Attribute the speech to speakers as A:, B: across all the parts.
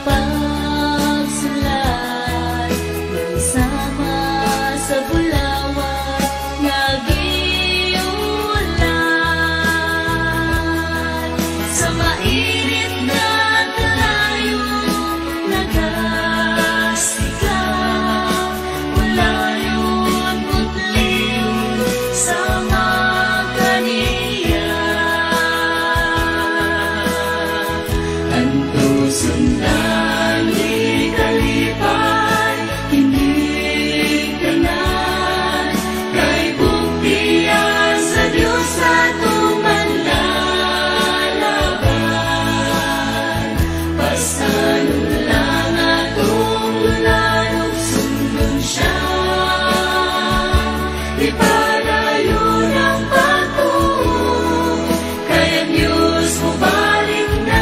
A: pagsulat ng sama sa bulawak nagiulat sa mainit na layo nagasigaw ulayon putliw sa makaniya antusun lang ikalipay hindi kanan kay buktiyan sa Diyos ato manlalaban pasanon lang atong lulanong sundon siya ipadayo ng pagtuo kay ang Diyos mo balik na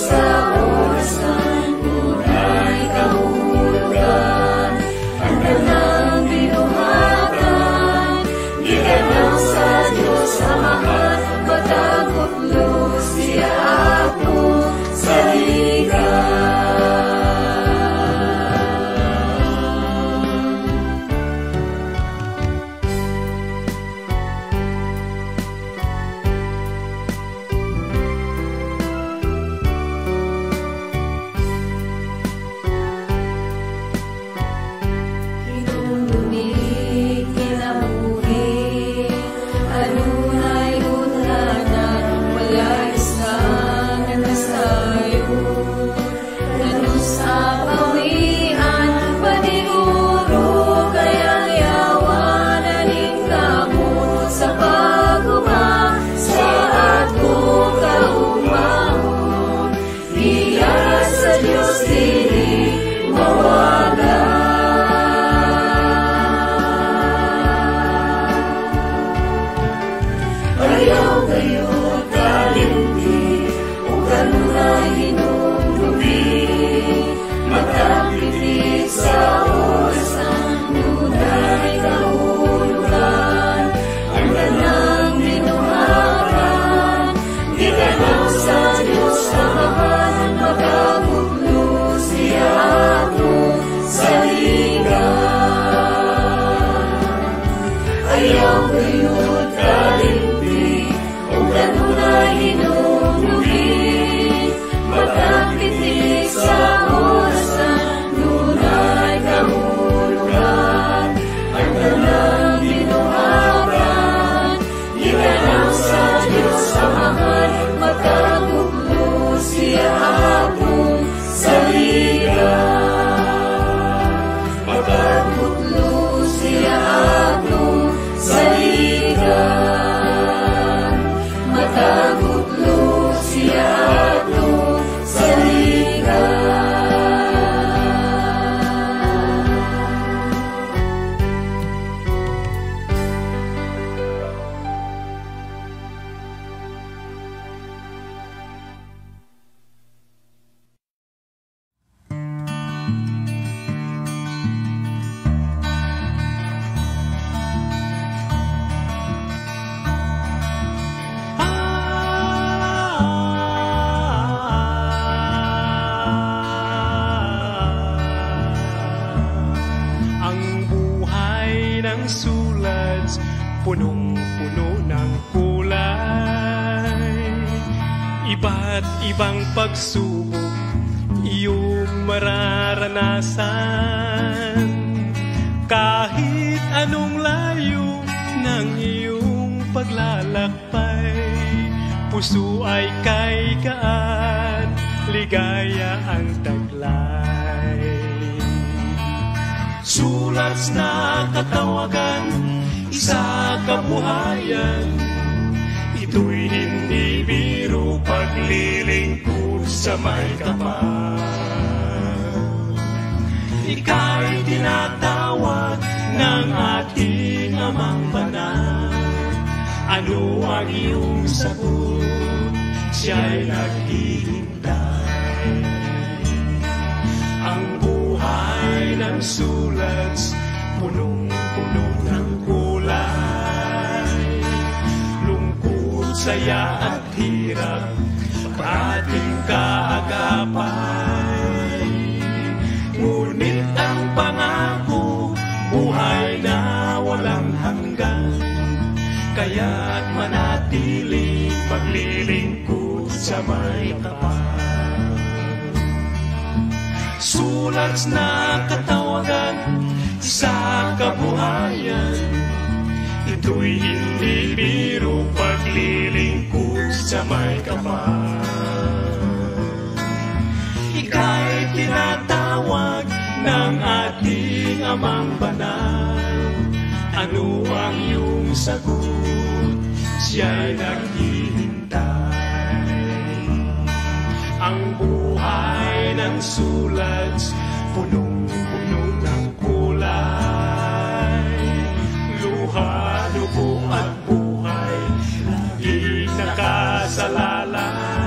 A: sa oras ng tunay kahulugan. Ang kanyang binuhatan, ginanaw sa Diyos Amahan, matagutlo siya akong saligan.
B: punong-puno ng kulay. Iba't ibang pagsubok iyong mararanasan. Kahit anong layo ng iyong paglalakbay, puso ay kay gaan, ligaya ang taglay. Sulat na katawagan, isa kabuhayan, ito'y hindi biro, paglilingkod sa may kapal. Ika'y tinatawag ng ating Amang Banal. Ano ang iyong sagot? Siya'y naghihintay. Ang buhay ng sulat, punong-puno ng kulay. Lungkot, saya at hirap, ating kaagapay. Ngunit ang pangako, buhay na walang hanggan. Kaya't manatiling paglilingkod sa may kapal. Sulat na katawagan, sa kabuhayan, ito'y hindi biro, paglilingkod sa may kapal. Ika'y tinatawag ng ating Amang Banal. Ano ang iyong sagot? Siya'y naghihintay. Ang buhay ng sulat, punong-puno ng kulay. Luha, dugo at buhay, laging nakasalalay.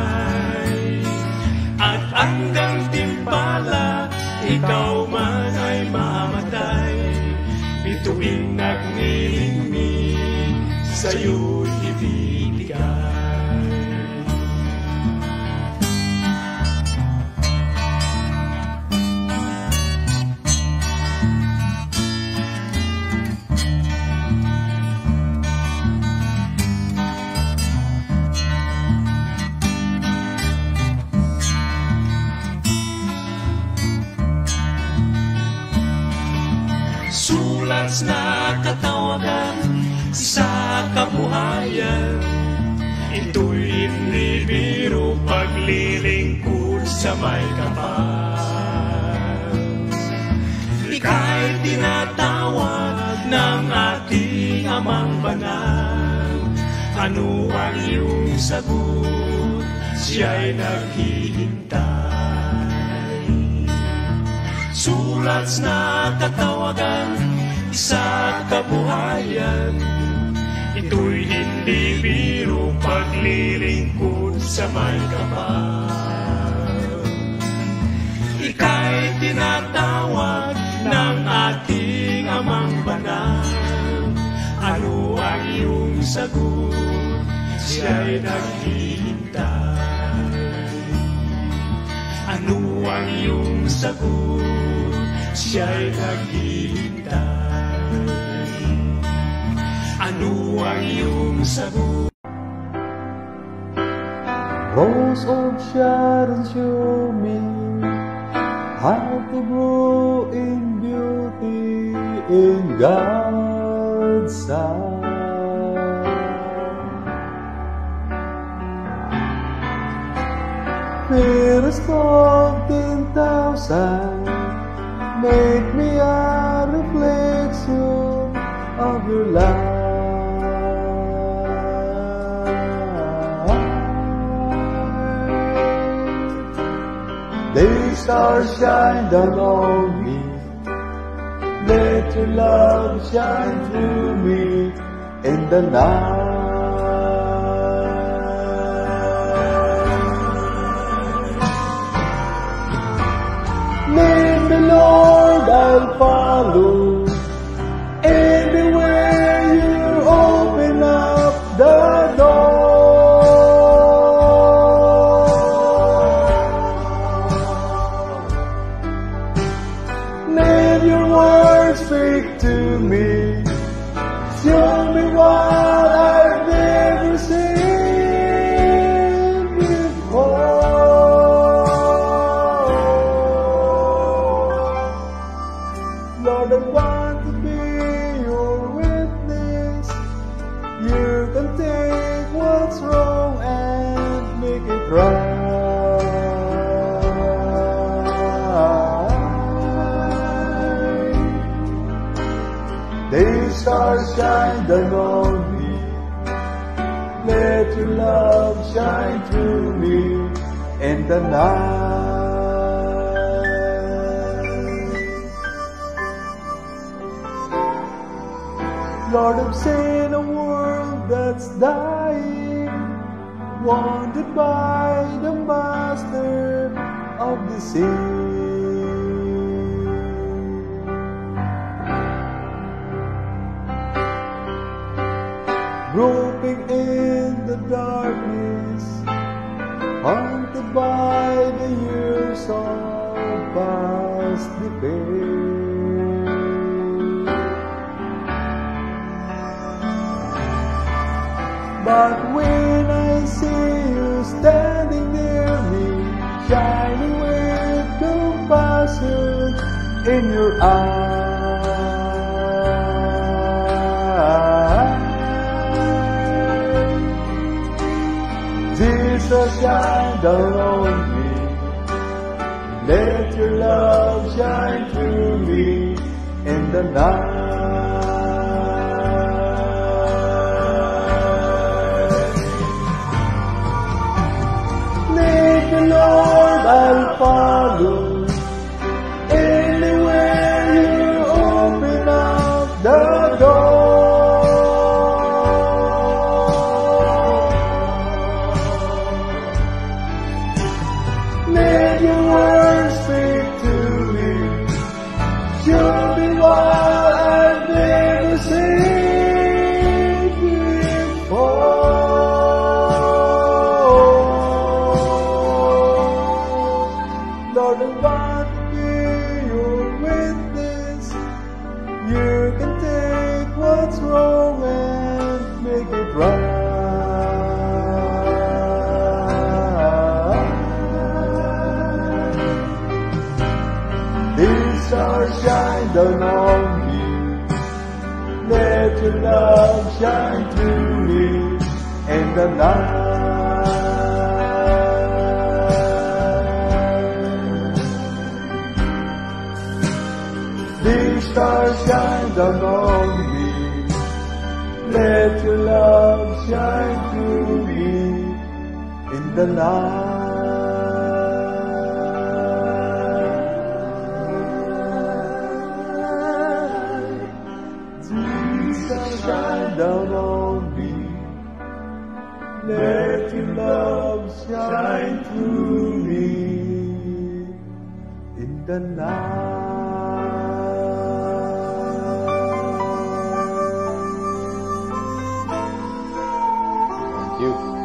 B: at ang gantimpala, ikaw man ay mamatay. Bituing nagnilingnig, sa'yo'y ibibigay. Sulat na katawagan sa kabuhayan, ito'y hindi biro, paglilingkod sa may kapal. Ika'y tinatawag ng ating Amang Banal. Ano ang iyong sagot? Siya'y naghihintay. Sulat na katawagan sa kabuhayan, ito'y hindi biro, paglilingkod sa may kapal. Ika'y tinatawag ng ating Amang Banal. Ano ang iyong sagot? Siya'y naghihintay. Ano ang iyong sagot? Siya'y naghihintay. Ano ang iyong sagot?
C: Rose of Sharon, show me how to grow in beauty in God's sight. Fairest of 10,000, make me a reflection of your light. The stars shine down on me, let your love shine through me in the night. Name the Lord, I'll follow. Anywhere you open up the door. Let your words speak to me. Show me what I've never seen before. Lord, I want to be your witness. You can take what's wrong and make it right. The stars shine down on me, let your love shine through me in the night. Lord, I've seen a world that's dying, wanted by the master of the sea. Groping in the darkness, haunted by the years of past debate. But when I see you standing near me, shining with compassion in your eyes, Jesus, shine down on me. Let your love shine through me in the night. Lead the Lord, I'll follow. Anywhere you open up the door. Let Lord, I want to be your witness. You can take what's wrong and make it right. These stars shine down on me. Let your love shine through me in the night. These stars shine down on me. Let your love shine through me in the night. Shine down on me. Let your love shine through me in the night. Thank you.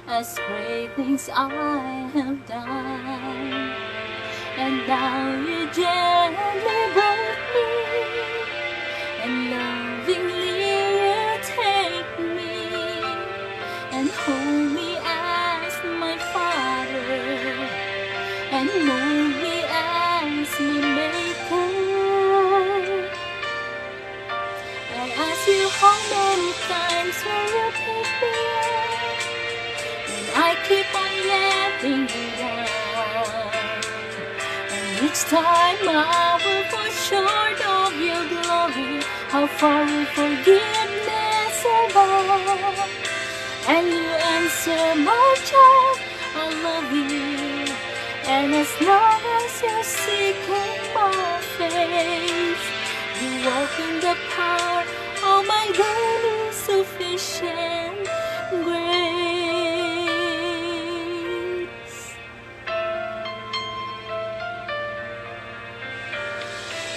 A: as great things I have done. And now you gently break me, and lovingly you take me, and hold me as my Father, and mold me as my Maker. I ask you how many times will you pick me up when I keep on letting you down. And each time I will fall short of your glory, how far will forgiveness above. And you answer, my child, I love you. And as long as you're seeking my face, you walk in the power of my daily sufficient grace.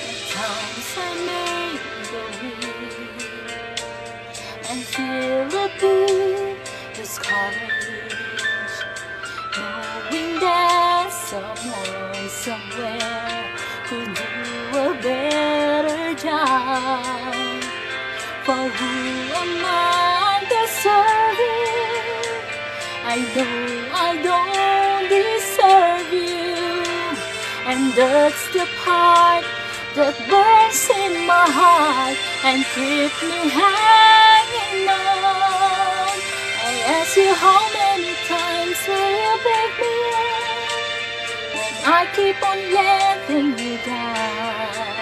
A: At times I may go weak and feel a bit discouraged, knowing that someone somewhere could do a better job. For who am I deserving? I know I don't deserve you, and that's the part that burns in my heart and keeps me hanging on. I ask you, how many times will you break me up when I keep on letting you down?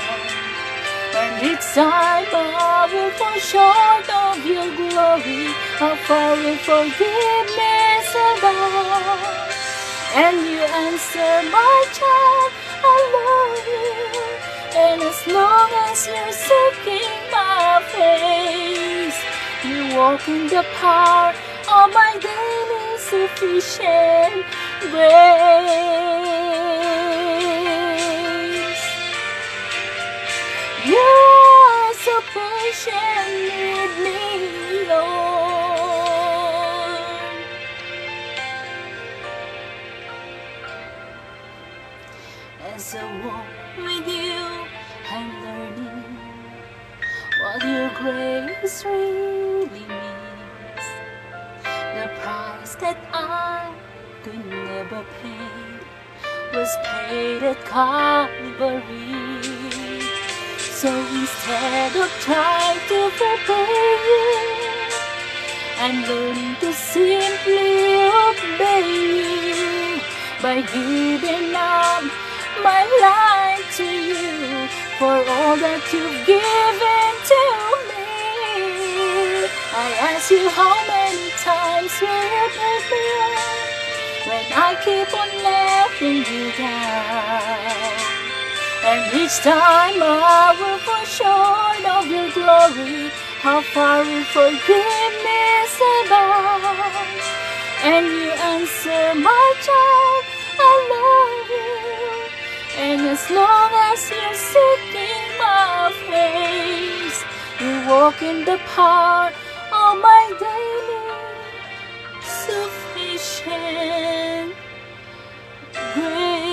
A: And each time I will fall short of your glory, how far will forgiveness above? And you answer, my child, I love you. And as long as you're seeking my face, you walk in the power of my daily sufficient grace. You are so patient with me, Lord. As I walk with you, I'm learning what your grace really means. The price that I could never pay was paid at Calvary. So instead of trying to prepare you, I'm learning to simply obey you by giving up my life to you for all that you've given to me. I ask you, how many times will you pick me up when I keep on letting you down? And each time I will fall short of your glory, how far will forgiveness above? And you answer, my child, I love you. And as long as you're seeking my face, you walk in the power of my daily sufficient grace.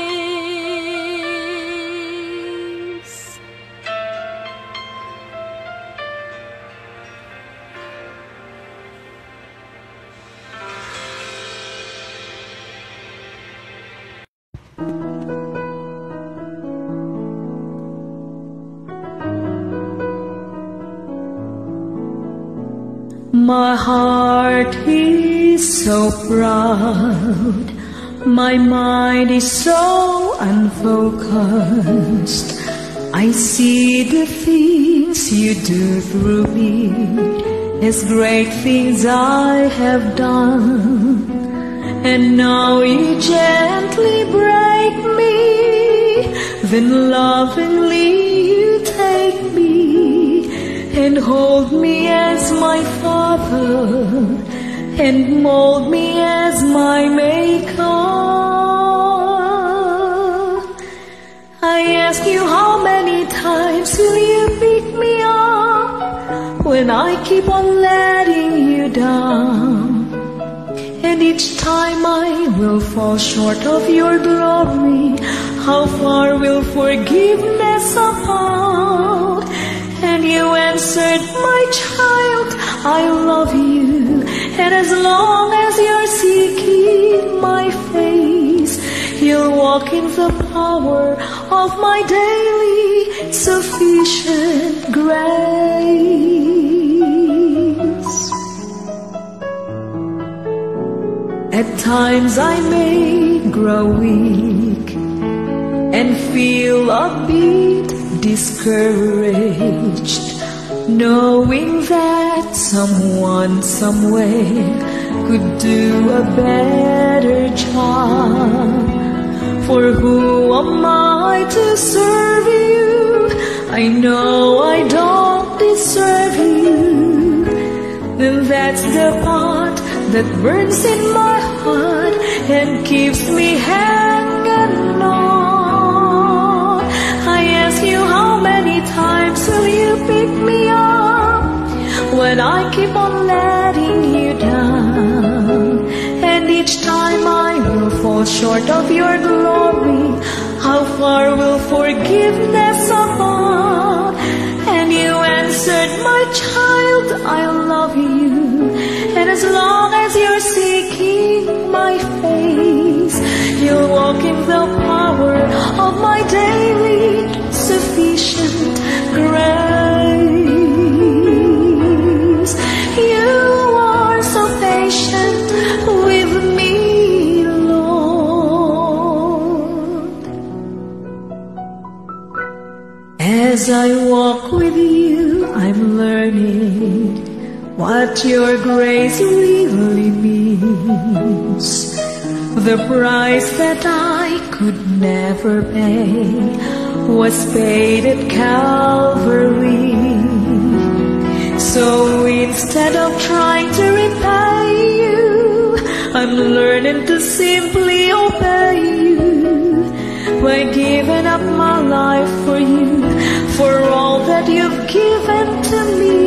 D: My heart is so proud, my mind is so unfocused. I see the things you do through me as great things I have done. And now you gently break me, then lovingly you take me and hold me as my Father, and mold me as my Maker. I ask you, how many times will you pick me up when I keep on letting you down? And each time I will fall short of your glory. How far will forgiveness amount? And you answered, my child, I love you. And as long as you're seeking my face, you'll walk in the power of my daily sufficient grace. At times I may grow weak and feel a bit discouraged, knowing that someone somewhere could do a better job. For who am I to serve you? I know I don't deserve you. Then that's the part that burns in my heart and keeps me hanging on. I ask you, how many times will you pick me up when I keep on letting you down? And each time I will fall short of your glory. How far will forgiveness amount? And you answered, my child, I love you. And as long as you're seeking my face, you'll walk in the power of my daily sufficient grace. You are so patient with me, Lord. As I walk with you, I'm learning what your grace really means. The price that I could never pay was paid at Calvary. So instead of trying to repay you, I'm learning to simply obey you by giving up my life for you, for all that you've given to me.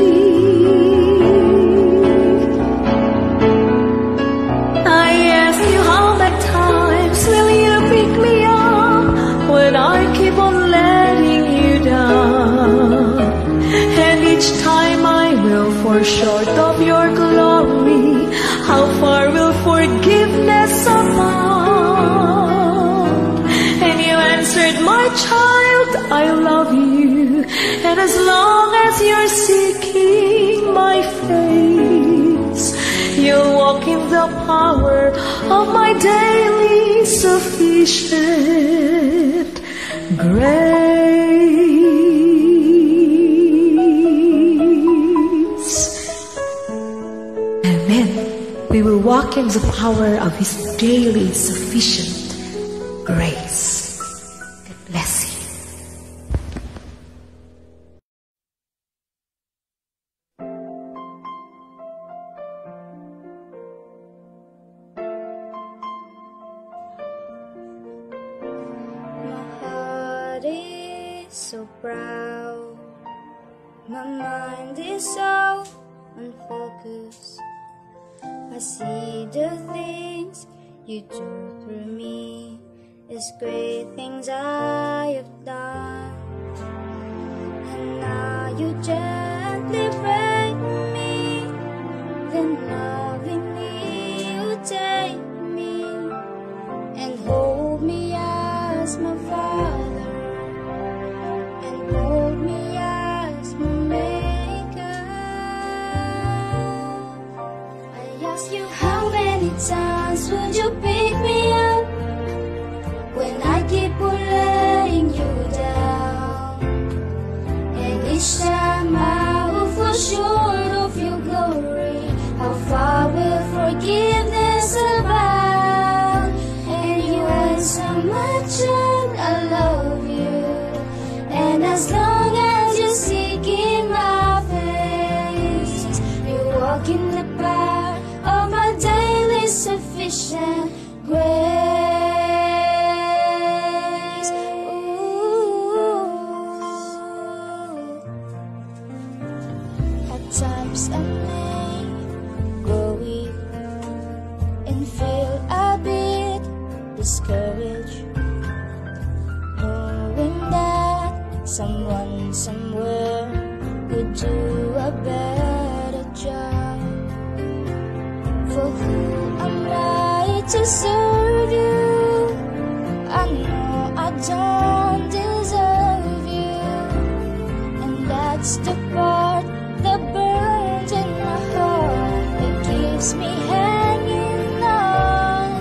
D: Will you pick me up when I keep on letting you down? And each time I will fall short of your glory. How far will forgiveness amount? And you answered, my child, I love you. And as long as you're seeking my face, you'll walk in the power of my daily sufficient grace. Amen. We will walk in the power of His daily sufficient grace. God bless you.
E: So proud, my mind is so unfocused. I see the things you do through me, it's great things I have done. And now you gently break me, then lovingly you take me and hold me as my Father. Hold me as my maker. I ask you, how many times would you pick me up when I keep on letting you down? And each time I will fall short of your glory. How far will forgiveness abound? And you answer, my child, I love you. And as long as you're seeking my face, you walk in the power of my daily sufficient grace. Ooh. At times I may grow weak and discouraged, knowing that someone somewhere could do a better job. For who am I to serve you? I know I don't deserve you, and that's the part that burns in my heart, that keeps me hanging on.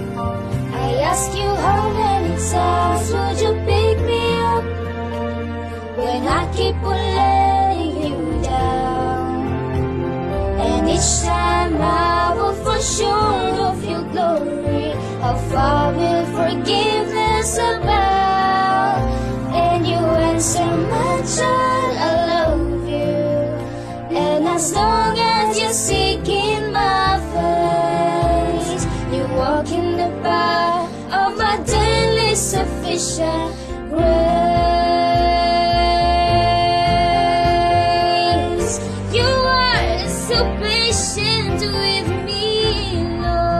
E: I ask you how many times would you pick me up when I keep on letting you down, and each time I will fall short of your glory. How far will forgiveness about? And you answer, my child, I love you. And as long as you're seeking my face, you walk in the path of my daily sufficient grace. You are so patient with me, Lord.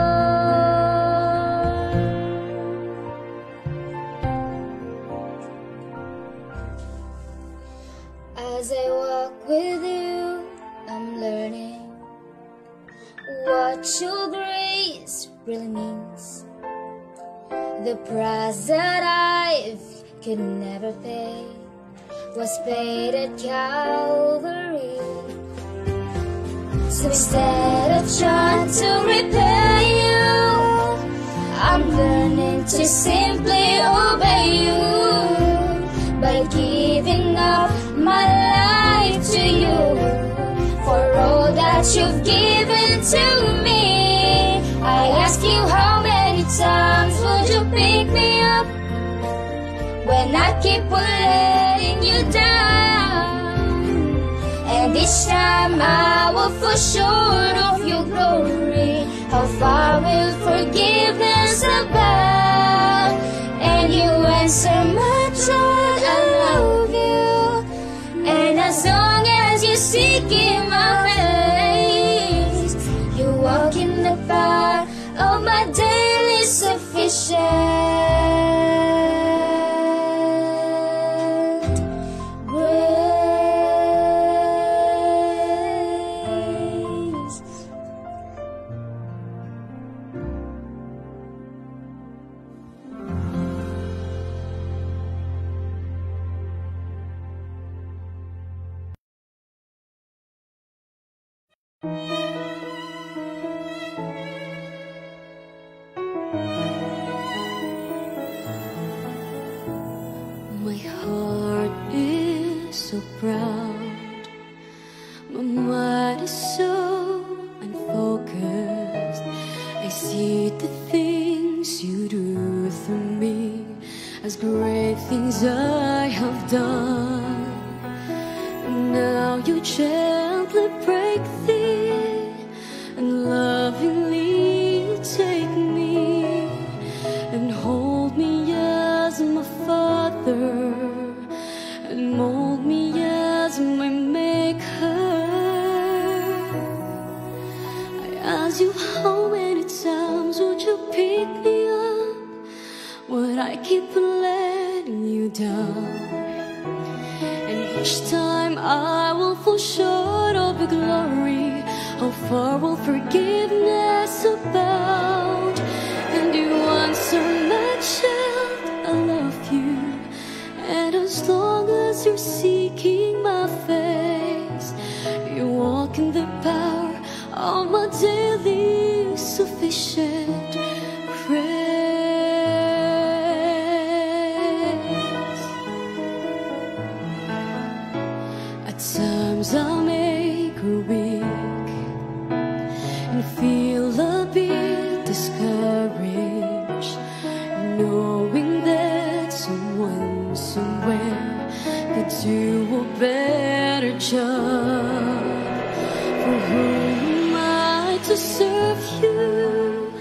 E: As I walk with you, I'm learning what your grace really means. The price that I could never pay was paid at Calvary. So instead of trying to repay you, I'm learning to simply obey you by giving up my life to you for all that you've given to me. I ask you, how many times would you pick me up when I keep on letting you down? And each time I will fall short of your glory. How far will forgiveness about? And you answer, my child, I love you. And as long as you seek in my face, you walk in the path of my daily sufficient grace.
A: My heart is so proud, my mind is so unfocused. I see the things you do through me as great things I have done. Now you gently break thee and lovingly take me and hold me as my Father and mold me as my Maker. I ask you, how many times would you pick me up when I keep on letting you down? And each time I will fall short of your glory. How far will forgiveness abound? And you answer, my child, I love you. And as long as you're seeking my face, you walk in the power of my daily sufficient grace. At times I make her weak and feel a bit discouraged, knowing that someone somewhere could do a better job. For whom am I to serve you?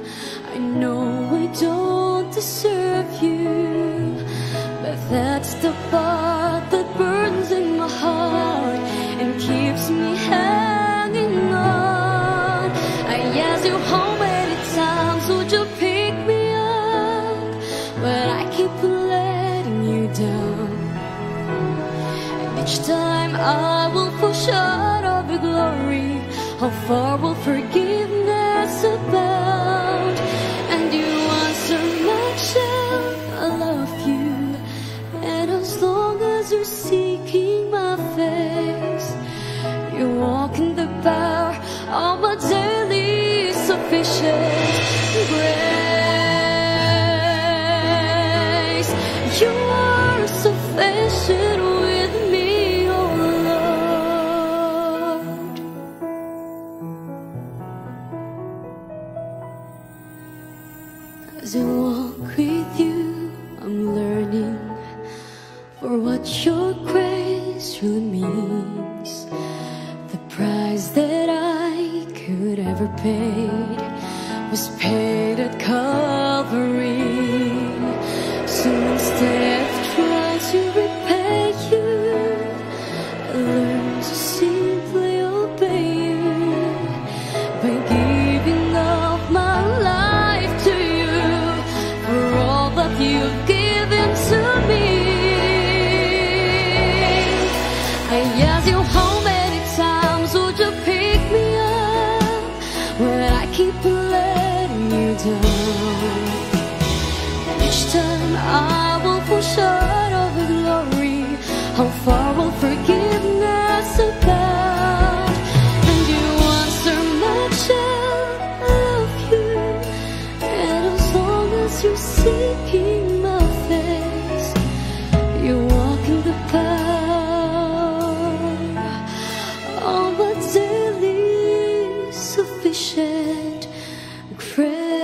A: I know I don't deserve you, but that's the part that burns in my heart and keeps me hanging on. I ask you, how many times would you pick me up I will fall short of your glory? How far will forgiveness abound? And you answer my child, I love you. And as long as you're seeking my face, you walk in the power of my daily sufficient grace. You are sufficient with me, oh Lord. As I walk with you, I'm learning for what your grace really means. The price that I could ever pay was paid at Calvary. So instead of trying to repay you, I learned to simply obey you by giving up my life to you for all that you've given to me. I ask you, how many times would you pick me up when I keep letting you down? Each time I will fall short of your glory. How far will forgiveness abound? And you answer my child, I love you. And as long as you're seeking my face, you walk in the power of a daily sufficient grace.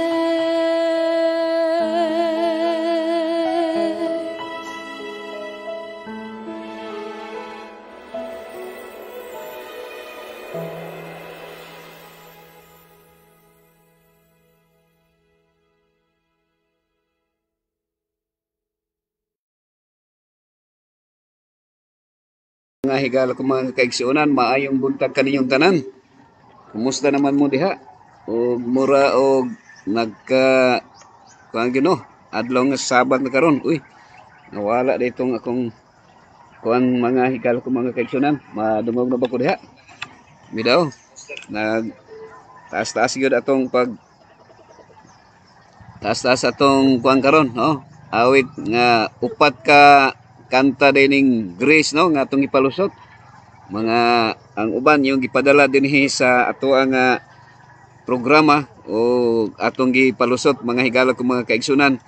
F: Mga higala ko mga kaigsuonan, maayong buntag kaninyong tanan. Kumusta naman mo diha? O mura o nagka kuan gino adlaw nga Sabat na karon. Uy, nawala ditong akong kuan mga higala ko mga kaigsuonan. Madungog na ba ko diha? Bidaw. Nag taas-taas gyud atong pag taas-taas atong kuan karon, no? Awit nga upat ka kanta dining grace, no, nga atong ipalusot. Mga ang uban yung gipadala dinhi sa ato ang programa o atong gipalusot mga higala ko mga kaigsunan.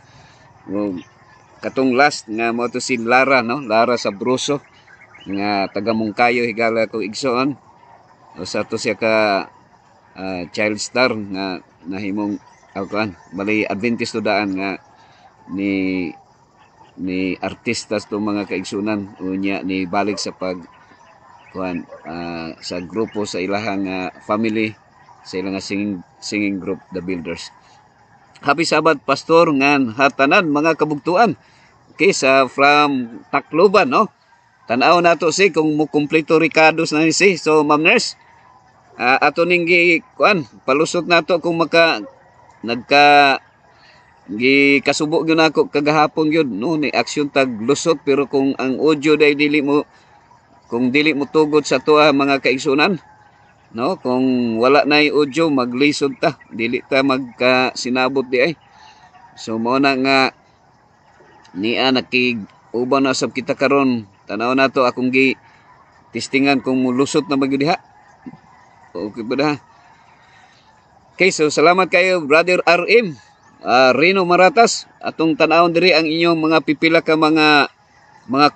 F: O katong last nga mo to si Lara, no, Lara Sabroso nga taga Mungkayo higala ko igsoon. O sa to siya ka child star nga nahimong kuan bali Adventist tudaan nga ni artistas to mga kaigsunan unya ni balik sa pag kuan sa grupo sa ilahang family sa ilang singing group The Builders. Happy Sabat Pastor ngan hatanan mga kabugtuan. Okay, sa from Tacloban, no. Tan-aw nato si kung mo kumpleto Ricardos na ni si. So Ma'am Nurse, ato ning gi kuan palusot nato kung nagka gikasubo gyud nako kagahapon gyud, no, ni action tag lusot, pero kung ang audio day dili mo tugod sa tuwa mga kaigsunan, no, kung wala nay audio maglisod ta, dili ta magkasinabot di ay. So mao na nga niya nakig-uban na sab kita karon, tanaw nato akong gi testingan kung mulusot na magyud diha. Okay ba da? Okay, so salamat kayo Brother RM Rino Maratas, atong tanawon diri ang inyong mga pipila ka mga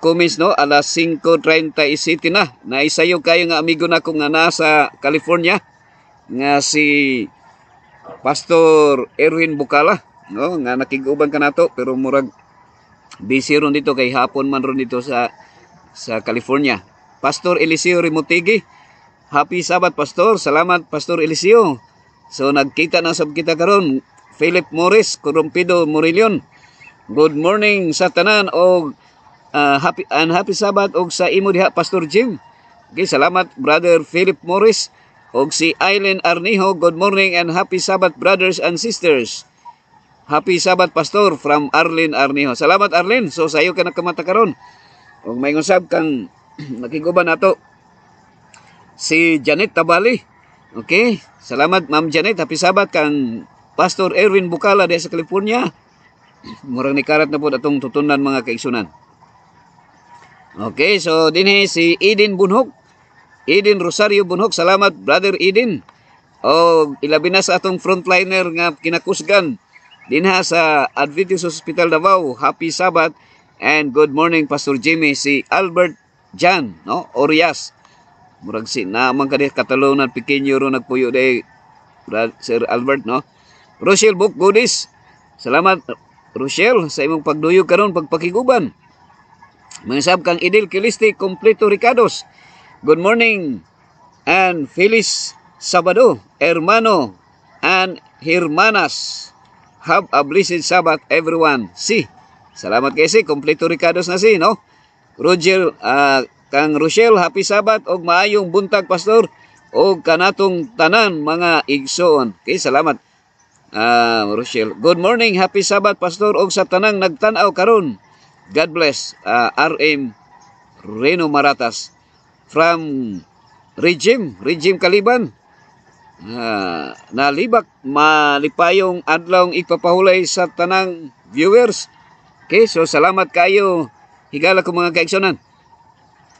F: comments, no, alas 5:37 na. Naisayo kayo nga amigo nako nga nasa California nga si Pastor Erwin Bukala, no, nga nakig-uban ka nato pero murag busy ron dito kay hapon man ron dito sa California. Pastor Eliseo Rimotigi, happy Sabat Pastor. Salamat Pastor Eliseo. So nagkita na sab kita karon. Philip Morris, Corrompido Morilion. Good morning sa tanan og happy Sabat og sa imo diha Pastor Jim. Okay, salamat Brother Philip Morris og si Aileen Arniho. Good morning and happy Sabat brothers and sisters. Happy Sabat Pastor from Arlene Arniho. Salamat Arlene. So sayo ka nakamata karon. Og may ngusab kang Nakiguban nato si Janet Tabali. Okay, salamat Ma'am Janet. Happy Sabat kang Pastor Erwin Bukala di sa California. Murang nikarat na po atong tutunan mga kaigsunan. Okay, so dinhi si Eden Bunhok. Eden Rosario Bunhok, salamat Brother Eden. O ilabi na sa atong frontliner nga kinakusgan dinha sa Adventist Hospital Davao. Happy Sabat and good morning Pastor Jimmy. Si Albert Jan, no? Orias. Murag si naman kadi Katalonan pequeño ro nagpuyo day Sir Albert, no? Rochelle Book Goodies. Salamat Rochelle sa imong pagduyog karon pagpakiguban. Mangsab kang Idil Kilisti Completo Ricados. Good morning and Feliz Sabado, hermano and hermanas. Have a blessed Sabbath everyone. Salamat kay si Completo Ricados na si, no? Roger kang Rochelle, happy Sabat og maayong buntag pastor og kanatong tanan mga igsoon. Okay, salamat Rochelle. Good morning, happy Sabat pastor og sa tanang nagtan-aw karon. God bless. RM Reno Maratas from Regime Kaliban. Nalibak malipayong adlawng ipapahulay sa tanang viewers. Okay, so salamat kayo higala ko mga kaigsonan.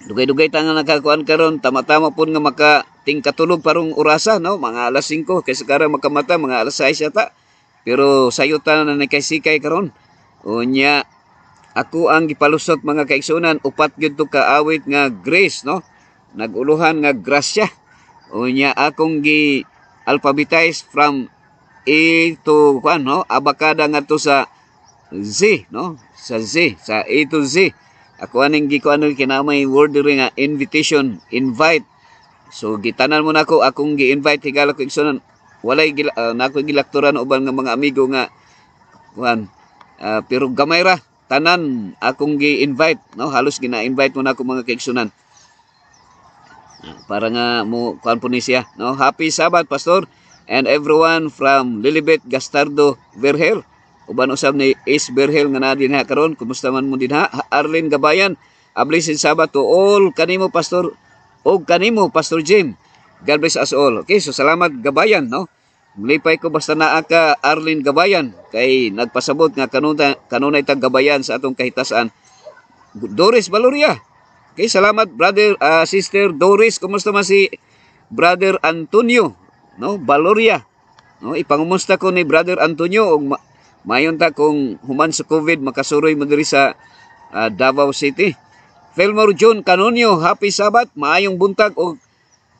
F: Dugay-dugay ta nga nakakuan karon, tama-tama pud nga makatingkatulog parong orasa, no? Mga alas 5 kay karang makamata mga alas 6 yata. Pero sayutan na nakaisikay karon. Unya ako ang gipalusot mga kaigsunan, upat gyud to ka awit nga grace, no? Naguluhan nga grasya. Unya akong gi alphabetize from A to no? Abakada nga to sa Z, no? Sa Z, sa A to Z. Ako aning kinamay word ring nga invitation, invite. So gitanan mo nako akong gi-invite higala ko igsunan. Walay nako gilakturan uban nga mga amigo nga pero gamay ra tanan akong gi-invite, no? Halos gina-invite mo nako mga kaigsunan. Para nga mo kuan po ni siya, no? Happy Sabat pastor and everyone from Lilibet Gastardo Verhel. Uban usab ni Ace Berhel nga na dinha karon. Kumusta man mo dinha? Arlene Gabayan, a blessed Sabbath to all kanimo pastor og kanimo Pastor Jim. God bless us all. Okay, so salamat Gabayan, no? Mulipay ko basta naa ka Arlene Gabayan kay nagpasabot nga kanunay tag gabayan sa atong kahitasan. Doris Valoria. Okay, salamat brother sister Doris. Kumusta man si brother Antonio, no? Valoria. No, ipangumusta ko ni brother Antonio og mayon ta kung human sa COVID makasuroy mo diri sa Davao City. Felmore John Canonio, happy Sabat, maayong buntag og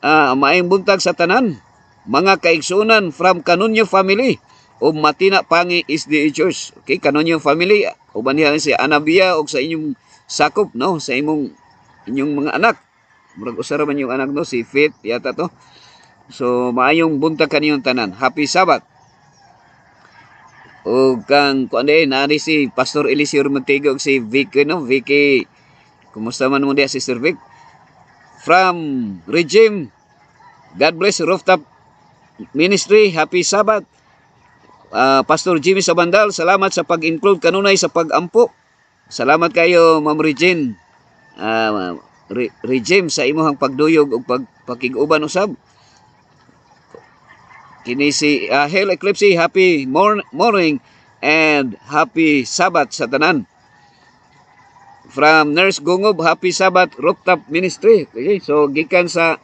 F: maayong buntag sa tanan. Mga kaigsunan from Canonio family o Matina Pangi SDA Church. Okay, Canonio family, uban niya si Anabia og sa inyong sakop, no? Sa inyong mga anak. Murag usara man yung anak, no? Si Faith yata to. So maayong buntag kaniyong tanan. Happy Sabat. O kang kuanday nari si Pastor Eliseo Montego og si Vicky, no? Vicky, kumusta man mo diya si Sir Vic? From Regime, God bless Rooftop Ministry, happy Sabat. Pastor Jimmy Sabandal, salamat sa pag-include kanunay sa pag-ampo. Salamat kayo Ma'am Regine. Regime sa imong pagduyog og pagpakig-uban usab. Kini si Hell Eclipse, happy morning and happy Sabat sa tanan. From Nurse Gungob, happy Sabat Rooftop Ministry. Okay, so gikan sa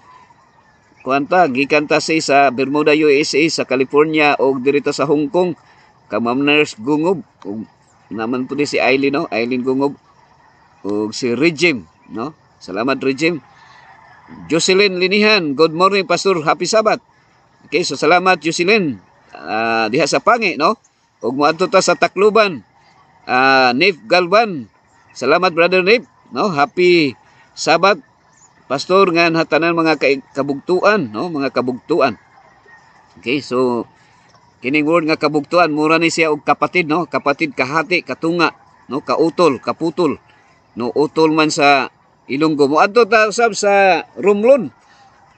F: gikan ta sa Bermuda, USA, sa California o dirito sa Hong Kong. Ma'am Nurse Gungob, naman po si Eileen, no? Eileen Gungob o si Regime, no? Salamat Regime. Jocelyn Linihan, good morning Pastor, happy Sabat. Okay, so salamat Jocelyn. Diha sa Pangi, no? Ug moadto ta sa Tacloban. Nave Galvan. Salamat brother Nave, no? Happy Sabat Pastor nga hatanan mga kabugtuan, no? Mga kabugtuan. Okay, so kining word nga kabugtuan mura ni siya og kapatid, no? Kapatid, kahati, katunga, no? Kautol, kaputol. No, utol man sa Ilonggo. Moadto ta usab sa Romblon.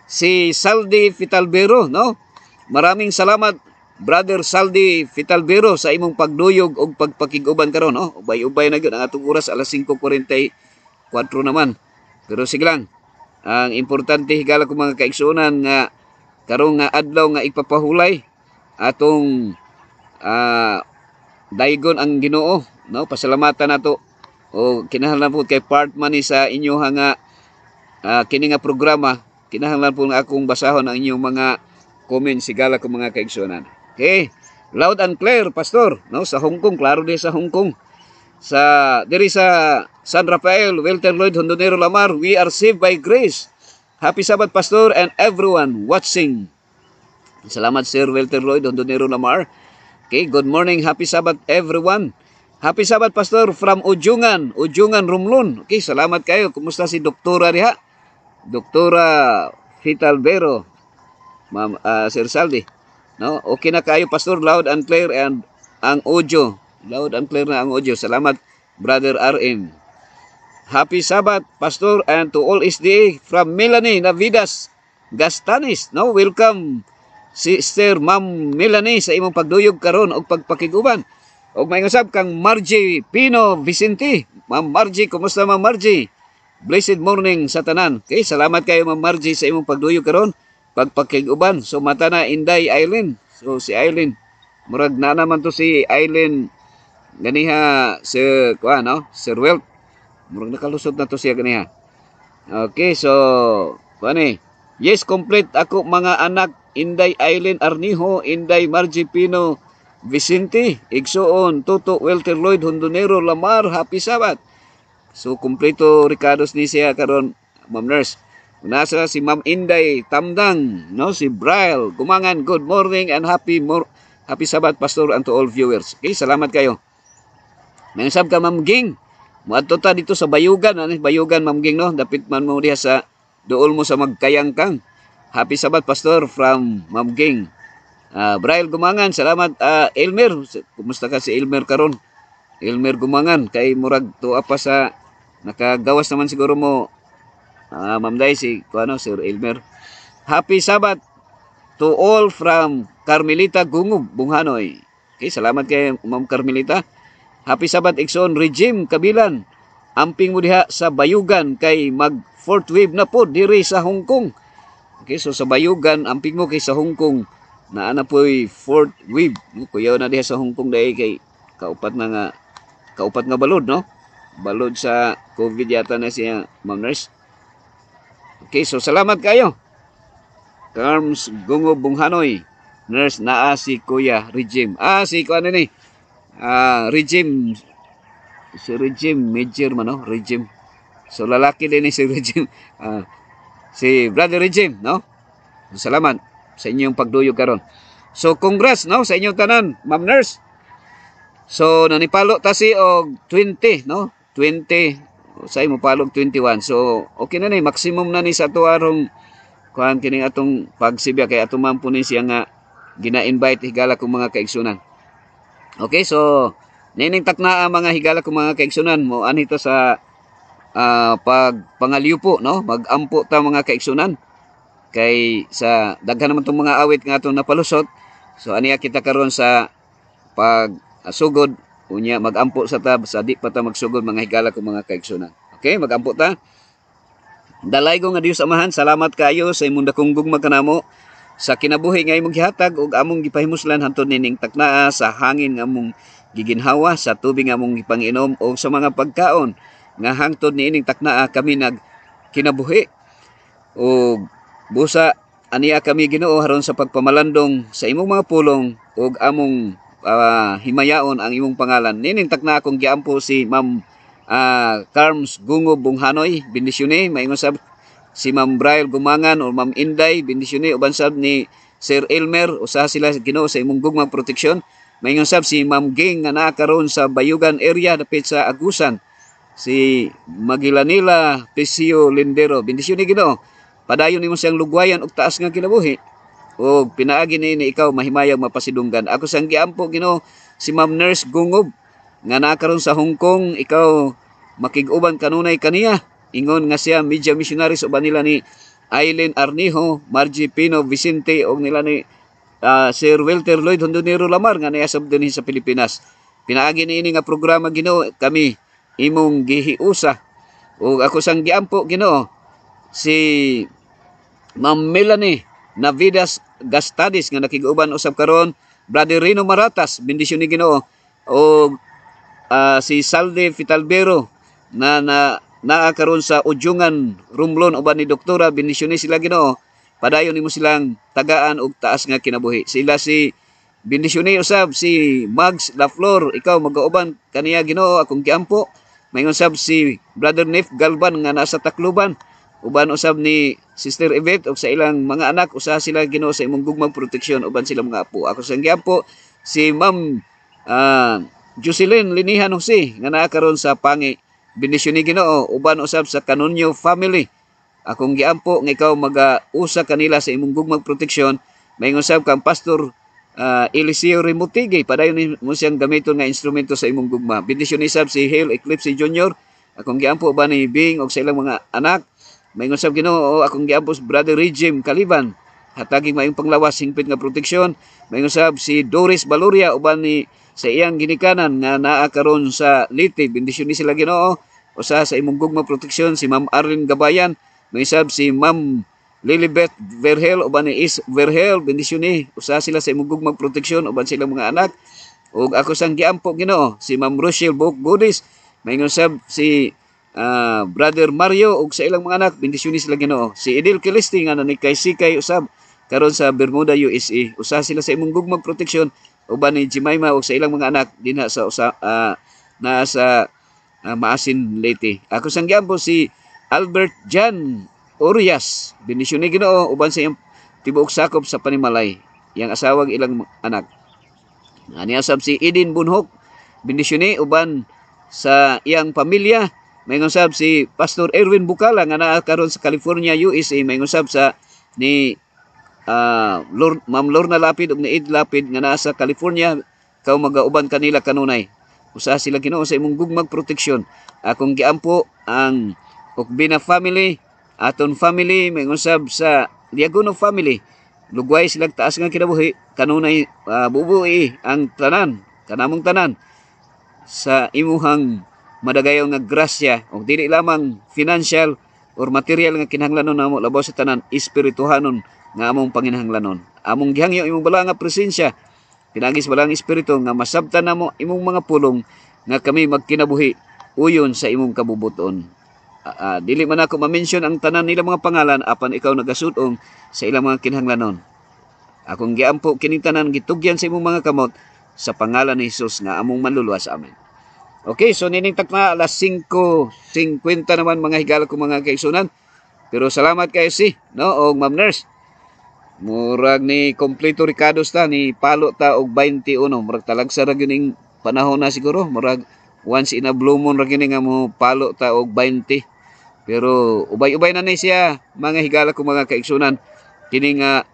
F: Si Saldi Fitalbero, no? Maraming salamat Brother Saldi Fitalbero sa imong pagduyog og pagpakig-uban karon, no? Ubay-ubay na gyud ang atong oras, alas 5:44 naman. Pero sige lang, ang importante higala ko mga kaigsunan nga karong nga adlaw nga ipapahulay atong daygon ang Ginoo, no? Pasalamatan nato o kinahanglan po kay part man ni sa inyo nga kini nga programa. Kinahanglan po nga akong basahon ang inyong mga comments sigala ko mga kaigsunan. Okay, loud and clear, Pastor, no? Sa Hong Kong, klaro din sa Hong Kong. Sa diri sa San Rafael, Walter Lloyd Hondonero Lamar, we are saved by grace. Happy Sabbath, Pastor, and everyone watching. Salamat, Sir Walter Lloyd Hondonero Lamar. Okay, good morning, happy Sabbath, everyone. Happy Sabbath, Pastor, from Ujungan, Romlon. Okay, salamat kayo. Kumusta si Doktora diha? Doktora Fitalbero, Ma'am Sir Saldi. No, okay na kayo, Pastor, loud and clear, and ang audio. Loud and clear na ang audio. Salamat, Brother RM. Happy Sabbath, Pastor, and to all SDA from Melanie Navidas Gastanis. No, welcome, Sister Ma'am Melanie, sa imong pagduyog karon og pagpakiguban. Og may usab kang Margie Pino Vicente. Ma'am Margie, kumusta Ma'am Margie? Blessed morning sa tanan. Okay, salamat kayo Ma'am Margie sa imong pagduyog karon, pagpakiguban. So mata na Inday Eileen. So si Eileen, murag na naman to si Eileen ganiha Sir no? Sir Welt. Murag nakalusot na to siya ganiha. Okay, so kuani. Yes, complete ako mga anak Inday Eileen Arniho, Inday Margie Pino Vicente, Igsoon, Toto Walter Lloyd Hondonero Lamar, happy Sabbath. So kompleto Ricardos ni siya karon, Ma'am Nurse. Nasa si Ma'am Inday Tamdang, no, si Braille Gumangan, good morning and happy Sabbath, Pastor, and to all viewers. Okay, salamat kayo. Nangsab ka Ma'am Ging. Muadto ta dito sa Bayugan, Bayugan Ma'am Ging, no. Dapit man mo diha sa dool mo sa Magkayangkang. Happy Sabbath, Pastor, from Ma'am Ging. Braille Gumangan, salamat. Elmer, kumusta ka si Elmer karon? Elmer Gumangan, kay murag tuwa pa sa nakagawas naman siguro mo, Ma'am Day, si Sir Elmer. Happy Sabbath to all from Carmelita Gungub, Bunghanoy. Okay, salamat kay Ma'am Carmelita. Happy Sabbath, Ikson Regime Kabilan. Amping mo diha sa Bayugan kay mag fourth wave na po diri sa Hong Kong. Okay, so sa Bayugan, amping mo kay sa Hong Kong na ana po'y fourth wave. Kuyaw na diha sa Hong Kong dahil kay kaupat nga balod, no? Balod sa COVID yata na siya, Ma'am Nurse. Okay, so salamat kayo. Carms Gungo Bunghanoy. Nurse naa si Kuya Regime. Si kuan ni. Regime. Si Regime Major man, no? Regime. So lalaki din ni si Regime. Si Brother Regime, no? Salamat sa inyong pagduyog karon. So congrats, no, sa inyong tanan, Ma'am Nurse. So nanipalo ta si og 20, no? 20 sa imo palog 21. So okay na ni, maximum na ni sa ato arong kuan kining atong pagsibya kay ato man po ni siya nga gina-invite higala kong mga kaigsunan. Okay, so nining takna mga higala kong mga kaigsunan mo anito sa pagpangaliw po, no? Magampo ta mga kaigsunan kay sa daghan naman tong mga awit nga atong napalusot. So aniya kita karon sa pagsugod unya magampo sa ta sa di pa ta magsugod mga higala kong mga kaigsunan. Okay, magampo ta. Dalay ko nga Dios Amahan, salamat kayo sa imong dakong gugma kanamo sa kinabuhi nga imong gihatag ug among gipahimuslan hantud nining taknaa sa hangin nga among giginhawa, sa tubig nga among gipanginom o sa mga pagkaon nga hangtod niining taknaa kami nag kinabuhi. O busa aniya kami Ginoo haron sa pagpamalandong sa imong mga pulong ug among himayaon ang imong pangalan. Nining taknaa kong giampo si Ma'am Carms Gungo Bunghanoy, bendisyone. Maingon sab si Ma'am Braille Gumangan o Ma'am Inday, bendisyone. Uban sab ni Sir Elmer, usaha sila Ginoo sa imong gugmang proteksyon. Maingon sab si Ma'am Ging nga naa karon sa Bayugan area dapit sa Agusan. Si Magilanila Pesio Lindero, bendisyone Ginoo. Padayon nimo siyang lugwayan og taas nga kinabuhi. O pinaagi ni ikaw mahimayang mapasidunggan. Ako sang giampo Ginoo si Ma'am Nurse Gungob nga naa karon sa Hong Kong, ikaw makig-uban kanunay kaniya. Ingon nga siya media missionaries uban nila ni Eileen Arniho, Margie Pino Vicente og nila ni Sir Walter Lloyd Hondonero Lamar nga nayasab dinhi sa Pilipinas. Pinaagi niini nga programa Ginoo kami imong gihiusa ug ako sang giampo Ginoo si Ma'am Melanie Navidas Gastadis nga nakiguban usab karon, Brother Rino Maratas, bendisyon ni Ginoo, o si Salde Fitalbero na naa karon sa Udyungan Rumlon uban ni Doktora, bendisyon ni sila Ginoo. Padayon nimo silang tagaan og taas nga kinabuhi. Sila si bendisyon ni usab si Mags Laflor, ikaw magauban kaniya Ginoo akong giampo. Mayngon sab si Brother Nef Galban nga nasa Tacloban, uban usab ni Sister Yvette og sa ilang mga anak, usa sila Ginoo sa imong gugmang proteksyon uban sila mga apo. Ako sang giampo si Ma'am Jocelyn Linihan Jose nga naa karon sa Pangi, bendisyon ni Ginoo uban usab sa Canonio family. Akong giampo nga ikaw mag-usa kanila sa imong gugmang proteksyon. Mayngon sab kang Pastor Eliseo Remutige, padayon mo siyang gamiton nga instrumento sa imong gugma. Bendisyon ni sab si Hale Eclipse Jr. Akong giampo ba ni Bing og sa ilang mga anak. Mayngon sab Ginoo akong giampo si Brother Regime Kaliban, hataging mayong panglawas hingpit nga proteksyon. Mayngon sab si Doris Baloria uban ni sa iyang ginikanan nga naa karon sa Liti, bendisyon ni sila Ginoo. Usa sa imong gugma proteksyon si Ma'am Arlene Gabayan, may sab si Ma'am Lilibeth Verhel uban ni Is Verhel, bendisyon ni usa sila sa imong gugmang proteksyon uban silang mga anak. Ug ako sang giampo Ginoo si Ma'am Rochelle Godis, mayngon sab si Brother Mario ug sa ilang mga anak, bendisyon ni sila Ginoo. Si Edil Kilisti nga nanikay-sikay usab karon sa Bermuda, USA, usa sila sa imong gugmang proteksyon uban ni Jemima ug sa ilang mga anak dinha sa nasa Maasin Leyte. Ako sang giampo si Albert Jan Urias, bendisyon ni Ginoo uban sa iyang tibuok sakop sa Panimalay, yang asawang ilang anak. Ani asab si Edin Bunhok, bendisyon ni uban sa iyang pamilya. Mayngon sab si Pastor Erwin Bukala nga naa karon sa California, USA. Mayngon sab sa ni Ma'am Lorna Lapid ug ni Ed Lapid nga naa sa California, kaw magauban kanila kanunay. Usa sila Ginoo sa imong gugmang proteksyon. Akong giampo ang Okbina family, Aton family, mayngon sab sa Diagono family. Lugway silang taas nga kinabuhi, kanunay bubuhi ang tanan, kanamong tanan sa imuhang madagayon nga grasya o dili lamang financial or material nga kinahanglanon namo, labaw sa tanan espirituhanon nga among panginahanglanon. Among gihangyo imong bala nga presensya, pinagis balang espiritu nga masabtan namo imong mga pulong nga kami magkinabuhi uyon sa imong kabubuton. Dili man ako ma-mention ang tanan nila mga pangalan apan ikaw nagasudong sa ilang mga kinahanglanon. Akong giampo kining tanan gitugyan sa imong mga kamot sa pangalan ni Hesus nga among manluluwas. Amen. Okay, so nining takna alas 5:50 naman mga higala ko mga kaigsunan. Pero salamat kayo no, og Ma'am Nurse. Murag ni kompleto Ricardo ta ni palo ta og 21. Murag talagsa ra gyud panahon na siguro. Murag once in a blue moon ra gyud nga mo palo ta og 20. Pero ubay-ubay na ni siya mga higala ko mga kaigsunan. Kini nga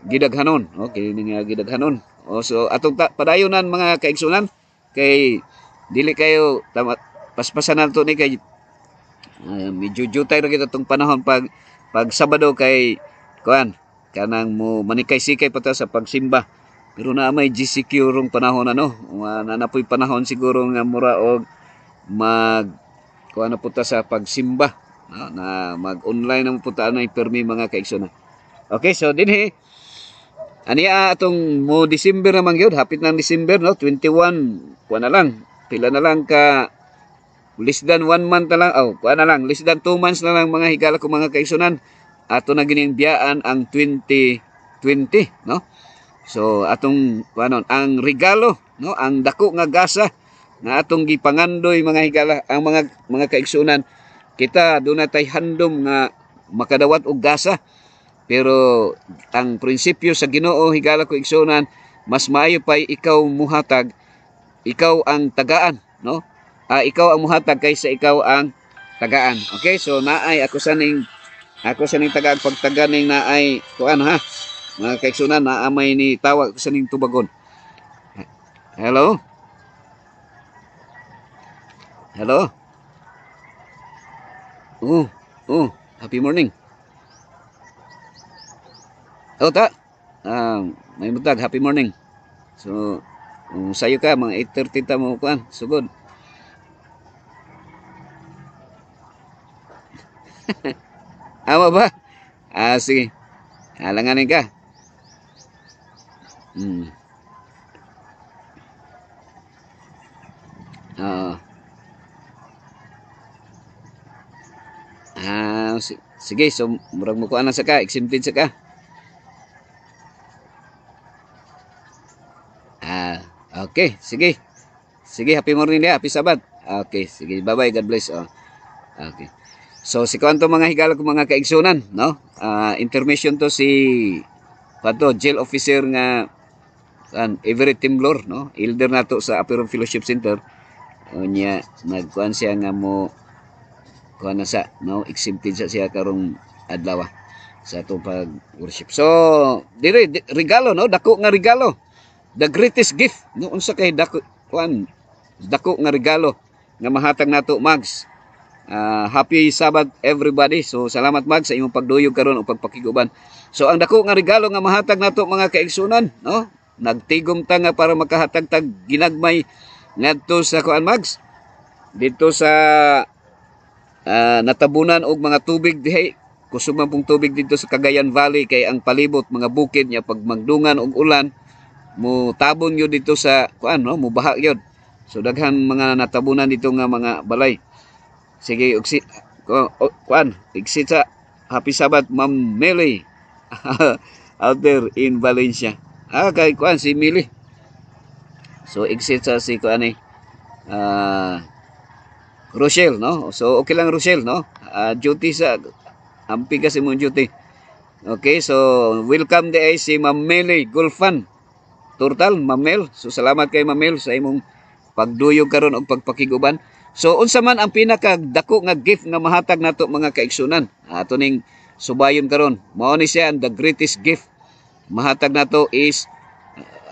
F: gidaghanon, kini nga gidaghanon. So atong padayonan mga kaigsunan kay dili kayo paspasan nato ni kay medyo jutay ra kita tong panahon pag Sabado kay kuan kanang mo manikay-sikay pa ta sa pagsimba. Pero na may GCQ rong panahon nanapoy panahon siguro nga mura og kuan na puta sa pagsimba na mag-online na puta na permi mga kaigsunan. Okay, so dinhi aniya atong mo December naman gyud, hapit ng December 21 kuan na lang. Pila na lang ka less than 1 month na lang, kuan na lang, less than 2 months na lang mga higala ko mga kaigsunan. Ato na gining biyaan ang 2020, no? So atong kuanon ang regalo, no, ang dako nga gasa na atong gipangandoy mga higala ang mga kaigsunan. Kita doon natay handom nga makadawat og gasa. Pero ang prinsipyo sa Ginoo higala ko igsunan, mas maayo pay ikaw muhatag, ikaw ang tagaan, no? Ikaw ang muhatag kaysa ikaw ang tagaan. Okay, so naay ako sa ning tagaan pagtaga ning naay kuan ha. Mga kaigsunan, naamay ni tawag ko sa ning tubagon. Hello? Hello? Happy morning. May mutag, happy morning. So, sayo ka, mga 8:30 ta mo kuan, sugod. Ama ba? Sige. Alanganin ka. Oo. Sige, so murag mo ko ana sa ka, exempted sa ka. Okay, sige. Sige, happy morning dia, happy Sabat. Okay, sige, bye-bye, God bless. Okay. So, si kanto mga higala ko mga kaigsunan, no? Intermission to si jail officer nga Everett Timblor, no? Elder nato sa Aperon Fellowship Center. Unya nagkuan siya nga mo kuan na sa, no? Exempted sa siya karong adlaw sa atong pag-worship. So, dire regalo, no? Dako nga regalo. The greatest gift, no? Unsa kay dako nga regalo nga mahatag nato, Mags. Happy Sabbath everybody. So salamat, Mags, sa imong pagduyog karon o pagpakiguban. So ang dako nga regalo nga mahatag nato mga kaigsunan, no? Nagtigom ta nga para makahatag tag ginagmay ngadto sa kuan, Mags. Dito sa natabunan og mga tubig dihay. Kusog man pong tubig dito sa Cagayan Valley kay ang palibot mga bukid nya pag magdungan og ulan mo tabon yun dito sa kuan, no? Mo baha yun. So daghan mga natabunan dito nga mga balay. Sige, kuan, exit sa Happy Sabbath, Ma'am Meli. Out there in Valencia. Kay kuan si Mili. So exit sa si kuan Rochelle, no? So okay lang Rochelle, no? Duty sa ampi kasi mong duty. Okay, so welcome day si Ma'am Meli Gulfan. Turtal, Ma'am Mel. So salamat kay Ma'am Mel sa imong pagduyog karon og pagpakiguban. So unsa man ang pinakadako nga gift nga mahatag nato mga kaigsunan? Ato ning subayon karon. Mao ni siya the greatest gift mahatag nato is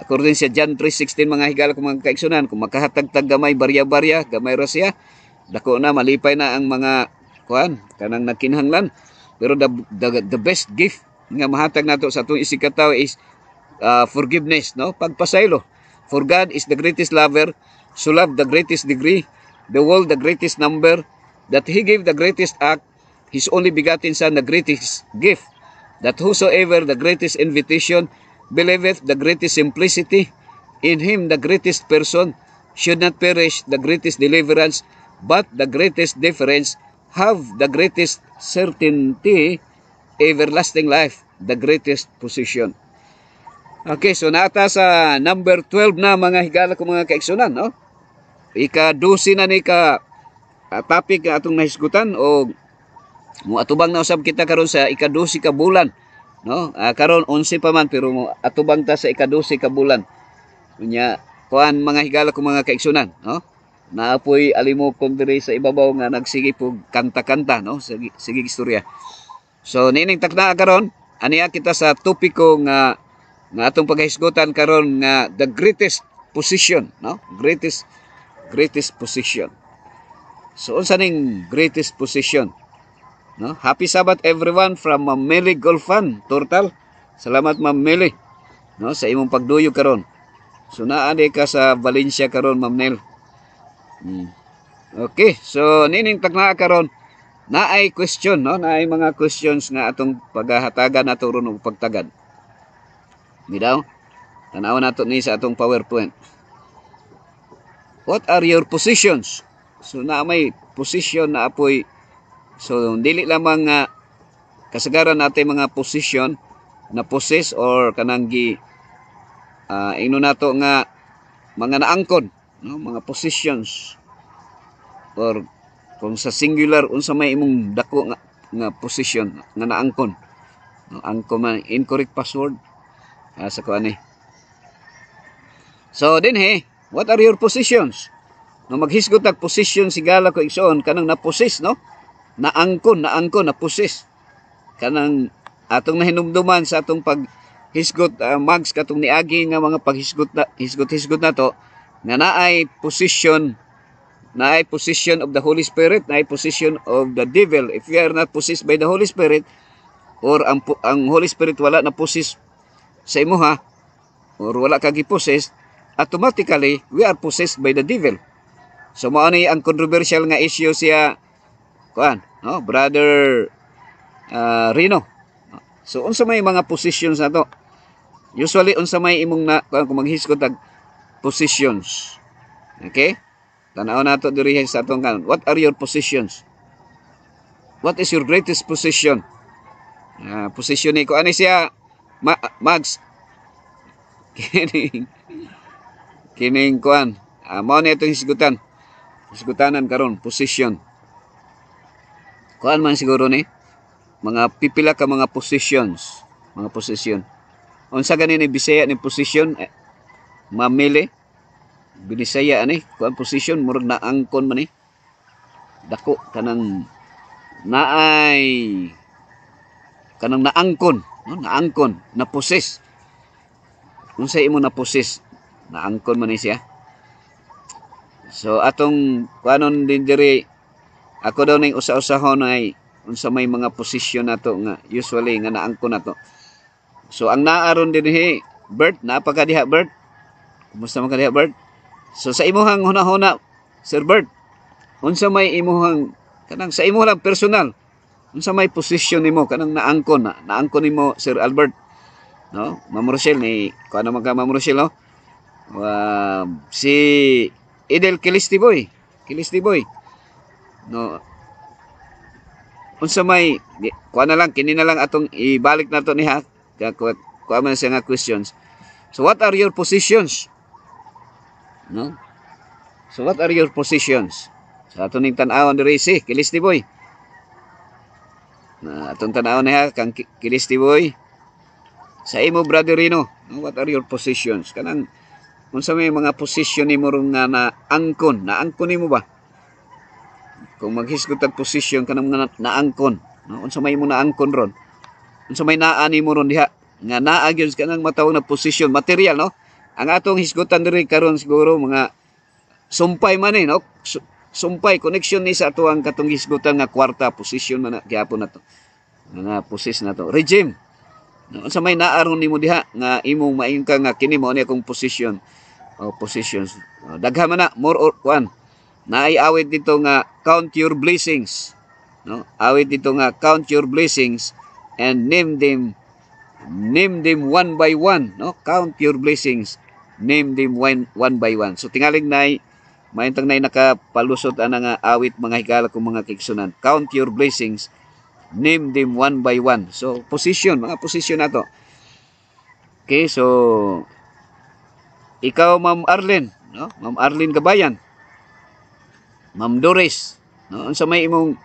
F: according sa John 3:16 mga higala ko mga kaigsunan, kung makahatag tag gamay barya-barya, gamay ra siya, dako na malipay na ang mga kuan kanang nagkinahanglan. Pero the best gift nga mahatag nato sa atong isikataw is forgiveness, no? Pagpasaylo. For God is the greatest lover, so love the greatest degree, the world the greatest number, that He gave the greatest act, His only begotten Son the greatest gift, that whosoever the greatest invitation, believeth the greatest simplicity, in Him the greatest person, should not perish the greatest deliverance, but the greatest difference, have the greatest certainty, everlasting life, the greatest position. Okay, so naata sa number 12 na mga higala ko mga kaigsunan, no? Ika-12 na ni ka topic nga atong nahisgutan o mo atubang na usab kita karon sa ika-12 ka bulan, no? Karon 11 pa man pero mo atubang ta sa ika-12 ka bulan. Unya kuan mga higala ko mga kaigsunan, no? Naapoy alimokon diri sa ibabaw nga nagsige pug kanta-kanta, no? Sige istorya. So nining takna karon aniya kita sa topiko nga atong paghisgutan karon nga the greatest position, no? Greatest position. So unsa ning greatest position, no? Happy Sabbath everyone from Ma'am Meli Golfan, Turtal. Salamat Ma'am Meli, no, sa imong pagduyog karon. So naa ka sa Valencia karon, Ma'am Nel. Okay, so nining tagna karon naay question, no? Naay mga questions nga atong paghahatagan nato ron og pagtagad. Midaw, tanaw nato ni sa atong PowerPoint. What are your positions? So na may position na apoy. So dili lamang kasagaran natin mga position na possess or kanang ino nato nga mga naangkon, no? Mga positions or kung sa singular unsa may imong dako nga position nga naangkon, no? Angkon man incorrect password sa kuan ni. So dinhi, what are your positions? No maghisgot tag position sigala ko igsoon kanang na-possess, no? Naangkon na possess. Kanang atong nahinumduman sa atong paghisgot mags katong niagi nga mga paghisgot na to nga naay position of the Holy Spirit, naay position of the devil. If we are not possessed by the Holy Spirit or ang Holy Spirit wala na possess sa imuha or wala ka gi-possess, automatically we are possessed by the devil. So mao ni ang controversial nga issue siya kuan, no? Brother Rino. So unsa may mga positions nato? Usually unsa may imong na kung maghisgot tag positions. Okay? Tanaw nato diri sa atong kan. What are your positions? What is your greatest position? Position ni ko ani siya Mags. Kining kuan. Mao ni itong hisgutan. Hisgutanan karon position. Kuan man siguro ni mga pipila ka mga positions, mga position. Unsa gani ni Bisaya ni position? Mamili. Binisaya ani kuan position murag naangkon man ni. Dako kanang naay kanang naangkon, no? Naangkon, na possess. Unsa imo na possess? Naangkon man ni siya. So atong kuanon din diri ako daw ning usa-usahon ay unsa may mga posisyon nato nga usually nga naangkon nato. So ang naaron dinhi Bert, napaka diha Bert. Kumusta man ka diha Bert? So sa imuhang hunahuna Sir Bert, unsa may imuhang kanang sa imo lang personal, unsa may posisyon nimo kanang naangkon naangkon nimo Sir Albert, no? Ma'am Rochelle ni kuan naman ka Ma'am Rochelle, no? Si Idel Kilistiboy, no? Unsa may kuan na lang kini na lang atong ibalik nato ni ha. Kuan man siya nga questions. So what are your positions? No? So what are your positions? Sa aton ning tan-awon diri si Kilistiboy. Na atong tan-awon ni ha kang Kilistiboy. Sa imo Brother Rino, what are your positions? Kanang unsa may mga posisyon nimo ron nga naangkon nimo ba? Kung maghisgot tag posisyon kanang mga naangkon, no? Unsa may imo naangkon ron? Unsa may naa nimo ron diha nga naa gyud kanang matawag na posisyon, material, no? Ang atong hisgutan diri karon siguro mga sumpay man no? Sumpay connection ni sa ato ang katong hisgutan nga kwarta posisyon man gyapon nato. Mga posis nato. Regime. No? Unsa may naa ron nimo diha nga imong maayong ka nga kini mao ni akong posisyon. Positions. Daghan man na more or kuan. Naay awit dito nga count your blessings, no? Awit dito nga count your blessings and name them one by one, no? Count your blessings, name them one by one. So tingaling nay maintang nay nakapalusot ana nga awit mga higala kung mga kigsunan. Count your blessings, name them one by one. So position, mga position nato. Okay, so ikaw Ma'am Arlene, no? Ma'am Arlene Gabayan. Ma'am Doris, no? Unsa may imong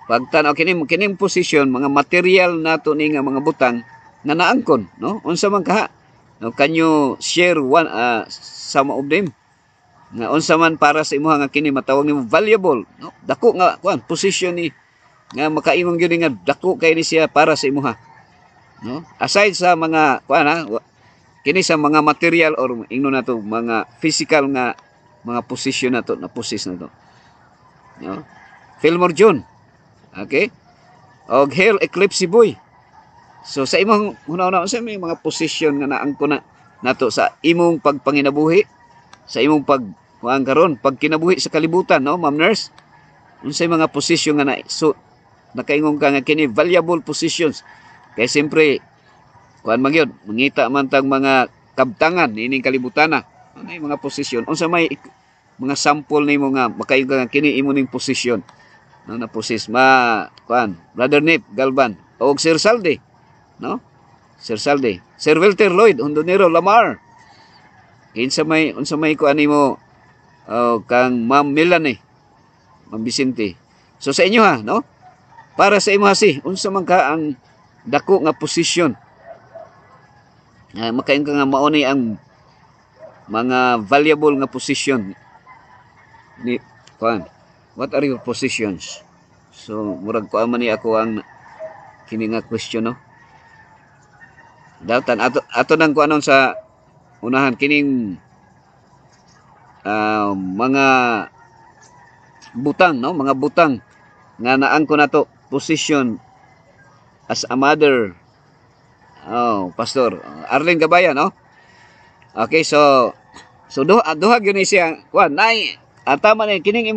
F: pagtan-aw kining posisyon, mga material nato ni nga mga butang nga naangkon, no? Unsa man kaha? No, can you share one some of them? Nga unsa man para sa imuha nga kini matawag nimo valuable, no? Dako nga kuan posisyon ni nga makaingon gyud nga dako kay ni siya para sa imuha. No? Aside sa mga kuan kini sa mga material or ingno nato mga physical nga mga posisyon nato na posis nato. No? Fillmore John. Okay? Og Hell Eclipse Boy. So sa imong hunahuna sa may mga posisyon nga naangkon na nato sa imong pagpanginabuhi, sa imong pagkuan karon, pagkinabuhi sa kalibutan, no, Ma'am Nurse? Unsay mga posisyon nga nakaingon ka nga kini valuable positions. Kay siyempre kuan magyud mangita man tag mga kabtangan ining kalibutan na. Ano yung mga posisyon? Unsa may mga sample nimo nga makaingon nga kini imo ning posisyon. No, na posis kuan Brother Nip Galban og Sir Salde, no? Sir Salde, Sir Walter Lloyd Hondonero Lamar. Unsa may kuan nimo kang Ma'am Melanie, Ma'am Vicente. So sa inyo ha, no? Para sa imo si unsa man ka ang dako nga posisyon. Makain ka nga mauni ang mga valuable nga position ni kuan. What are your positions? So murag ko man ni ako ang kini nga question, no? Dawtan ato nang kuanon sa unahan kining mga butang, no? Mga butang nga naangko nato position as a mother. Pastor Arlene Gabayan, no? Okay, so duha gyud ni siya kuan nay tama ni kining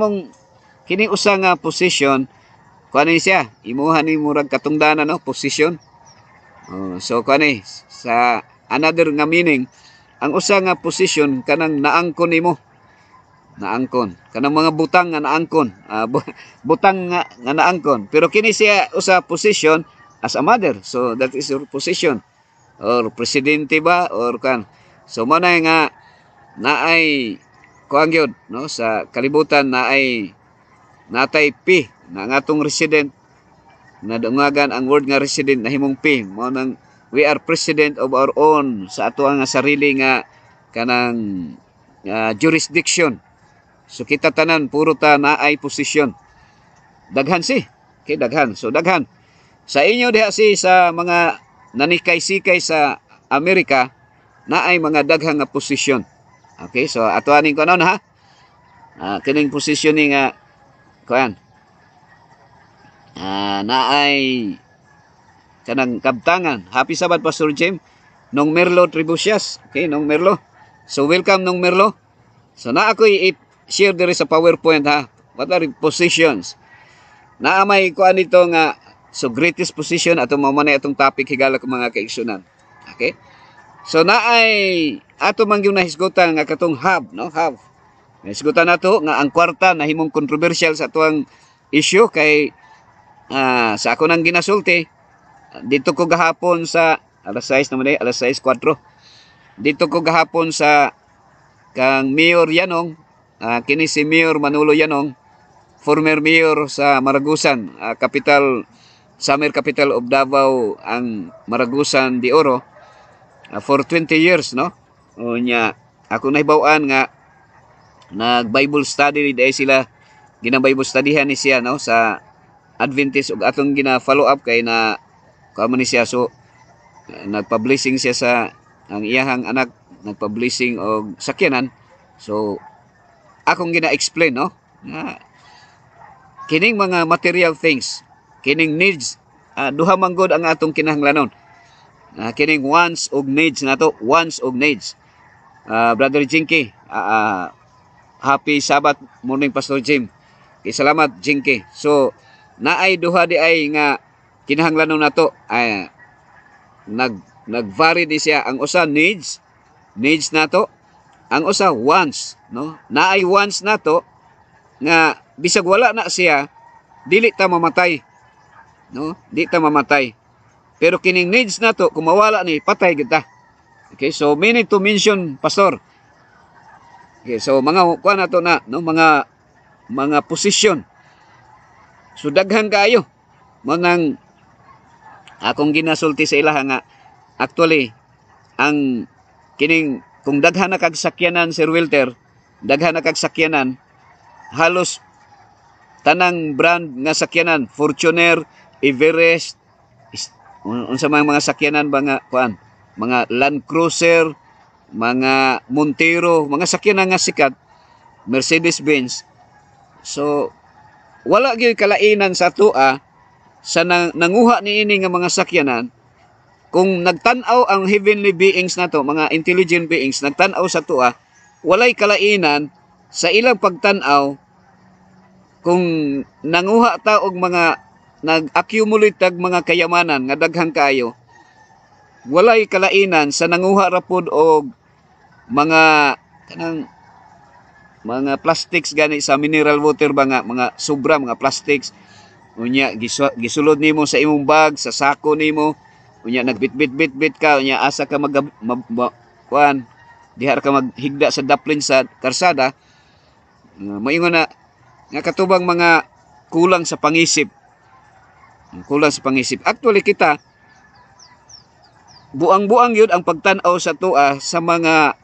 F: usa nga position kuan ni siya imuha ni murag katungdanan no posisyon. So kuan ni sa another nga meaning ang usa nga posisyon kanang naangkon nimo. Naangkon kanang mga butang nga naangkon, butang nga naangkon, pero kini siya usa position as a mother, so that is your position or presidente ba or kan. So mo na nga naay kuan gyud no sa kalibutan naay natay P na ngatong resident na dungagan ang word nga resident nahimong P mo nang we are president of our own sa ato nga sarili nga kanang jurisdiction. So kita tanan puro ta naay posisyon. Daghan si. Okay, daghan. So daghan. Sa inyo diha si sa mga nanikay-sikay sa Amerika naay mga daghang nga posisyon. Okay, so ato aning kuno ha. Kining posisyon ni nga kuan. Naay kanang kabtangan. Happy Sabbath Pastor Jim. Nong Merlo Tribucias. Okay, Nong Merlo. So welcome Nong Merlo. So na ako share diri sa PowerPoint ha. What are positions? Naamay kuan nito nga so greatest position ato mao man atong topic higala ko mga kaigsunan. Okay? So naay ato man gyud nahisgutan nga katong hub, no? Hub. Nahisgutan nato nga ang kwarta nahimong controversial sa atuang issue kay sa ako nang ginasulti dito ko gahapon sa alas 6 naman alas 6:04. Dito ko gahapon sa kang Mayor Yanong. Kini si Mayor Manolo Yanong, former mayor sa Maragusan, summer capital of Davao, ang Maragusan de Oro, for 20 years, no? Unya, ako nahibaw-an nga nag-Bible study dahil sila gina-Bible studyhan ni siya, no? Sa Adventist ug atong gina-follow up kay na kamo ni siya, so nagpa-blessing siya sa ang iyahang anak, nagpa-blessing og sakyanan. So akong gina-explain, no? Kining mga material things, kining needs, duha man gud ang atong kinahanglanon. Kining wants og needs nato, wants og needs. Brother Jinky, happy Sabbath morning Pastor Jim. Okay, salamat Jinky. So naay duha di ay nga kinahanglanon nato. Nag-vary di siya. Ang usa needs nato. Ang usa wants, no? Naay wants nato nga bisag wala na siya dili ta mamatay, no? Di ta mamatay. Pero kining needs nato kung mawala ni patay kita. Okay, so meaning to mention pastor. Okay, so mga kuan nato na, no, mga posisyon. So daghan kaayo. Mo nang akong ginasulti sa ilaha nga actually ang kining kung daghan na kag sakyanan Sir Wilter, daghan na kag sakyanan, halos tanang brand nga sakyanan, Fortuner, Everest, unsa man mga sakyanan ba nga kuan, mga Land Cruiser, mga Montero, mga sakyanan nga sikat, Mercedes-Benz. So wala gyud kalainan sa tua sa nanguha niini nga mga sakyanan. Kung nagtan-aw ang heavenly beings nato, mga intelligent beings, nagtan-aw sa tua, walay kalainan sa ilang pagtan-aw kung nanguha ta og mga nag-accumulate tag mga kayamanan nga daghang kaayo. Walay kalainan sa nanguha ra pud og mga kanang mga plastics gani sa mineral water ba nga, mga sobra mga plastics. Unya gisulod nimo sa imong bag, sa sako nimo. Unya nagbit-bit ka, unya asa ka kuan dihar ka maghigda sa daplin sa karsada. Moingon na nga katubang mga kulang sa pangisip. Kulang sa pangisip. Actually kita buang-buang yun ang pagtan-aw sa tua sa mga